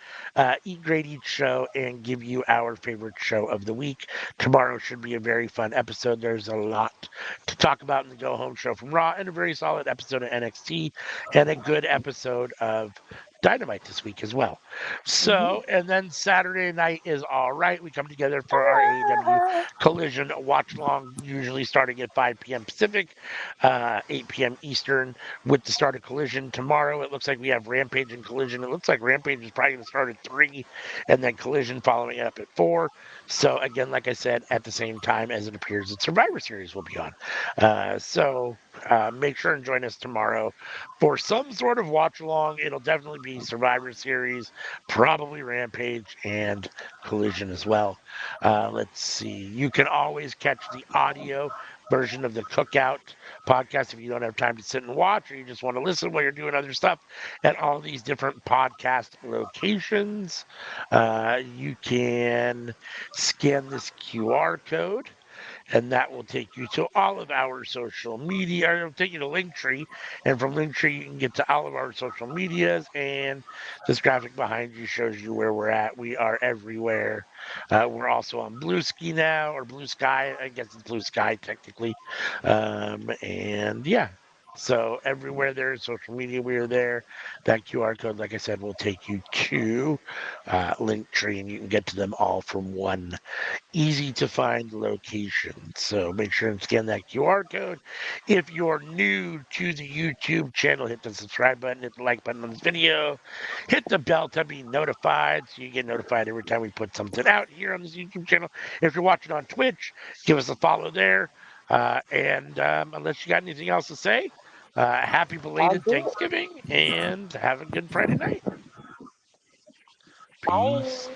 eat great each show and give you our favorite show of the week. Tomorrow should be a very fun episode. There's a lot to talk about in the Go Home show from Raw, and a very solid episode of NXT, and a good episode of Dynamite this week as well. Mm-hmm. So, and then Saturday night is all right. We come together for our AEW Collision watch along, usually starting at 5 p.m. Pacific, 8 p.m. Eastern, with the start of Collision tomorrow. It looks like we have Rampage and Collision. It looks like Rampage is probably going to start at 3, and then Collision following it up at 4. So, again, like I said, at the same time as it appears that Survivor Series will be on. Make sure and join us tomorrow for some sort of watch along. It'll definitely be Survivor Series, probably Rampage and Collision as well. Let's see. You can always catch the audio version of the Cookout podcast if you don't have time to sit and watch, or you just want to listen while you're doing other stuff at all these different podcast locations. You can scan this QR code, and that will take you to all of our social media. Or it'll take you to Linktree, and from Linktree you can get to all of our social medias. And this graphic behind you shows you where we're at. We are everywhere. We're also on Blue Ski now, or Blue Sky. I guess it's Blue Sky technically. And yeah. So everywhere there is social media, we are there. That QR code, like I said, will take you to Linktree, and you can get to them all from one easy to find location. So make sure and scan that QR code. If you're new to the YouTube channel, hit the subscribe button, hit the like button on this video, hit the bell to be notified so you get notified every time we put something out here on this YouTube channel. If you're watching on Twitch, give us a follow there. And unless you got anything else to say, happy All belated good. Thanksgiving and have a good Friday night. Bye. Peace.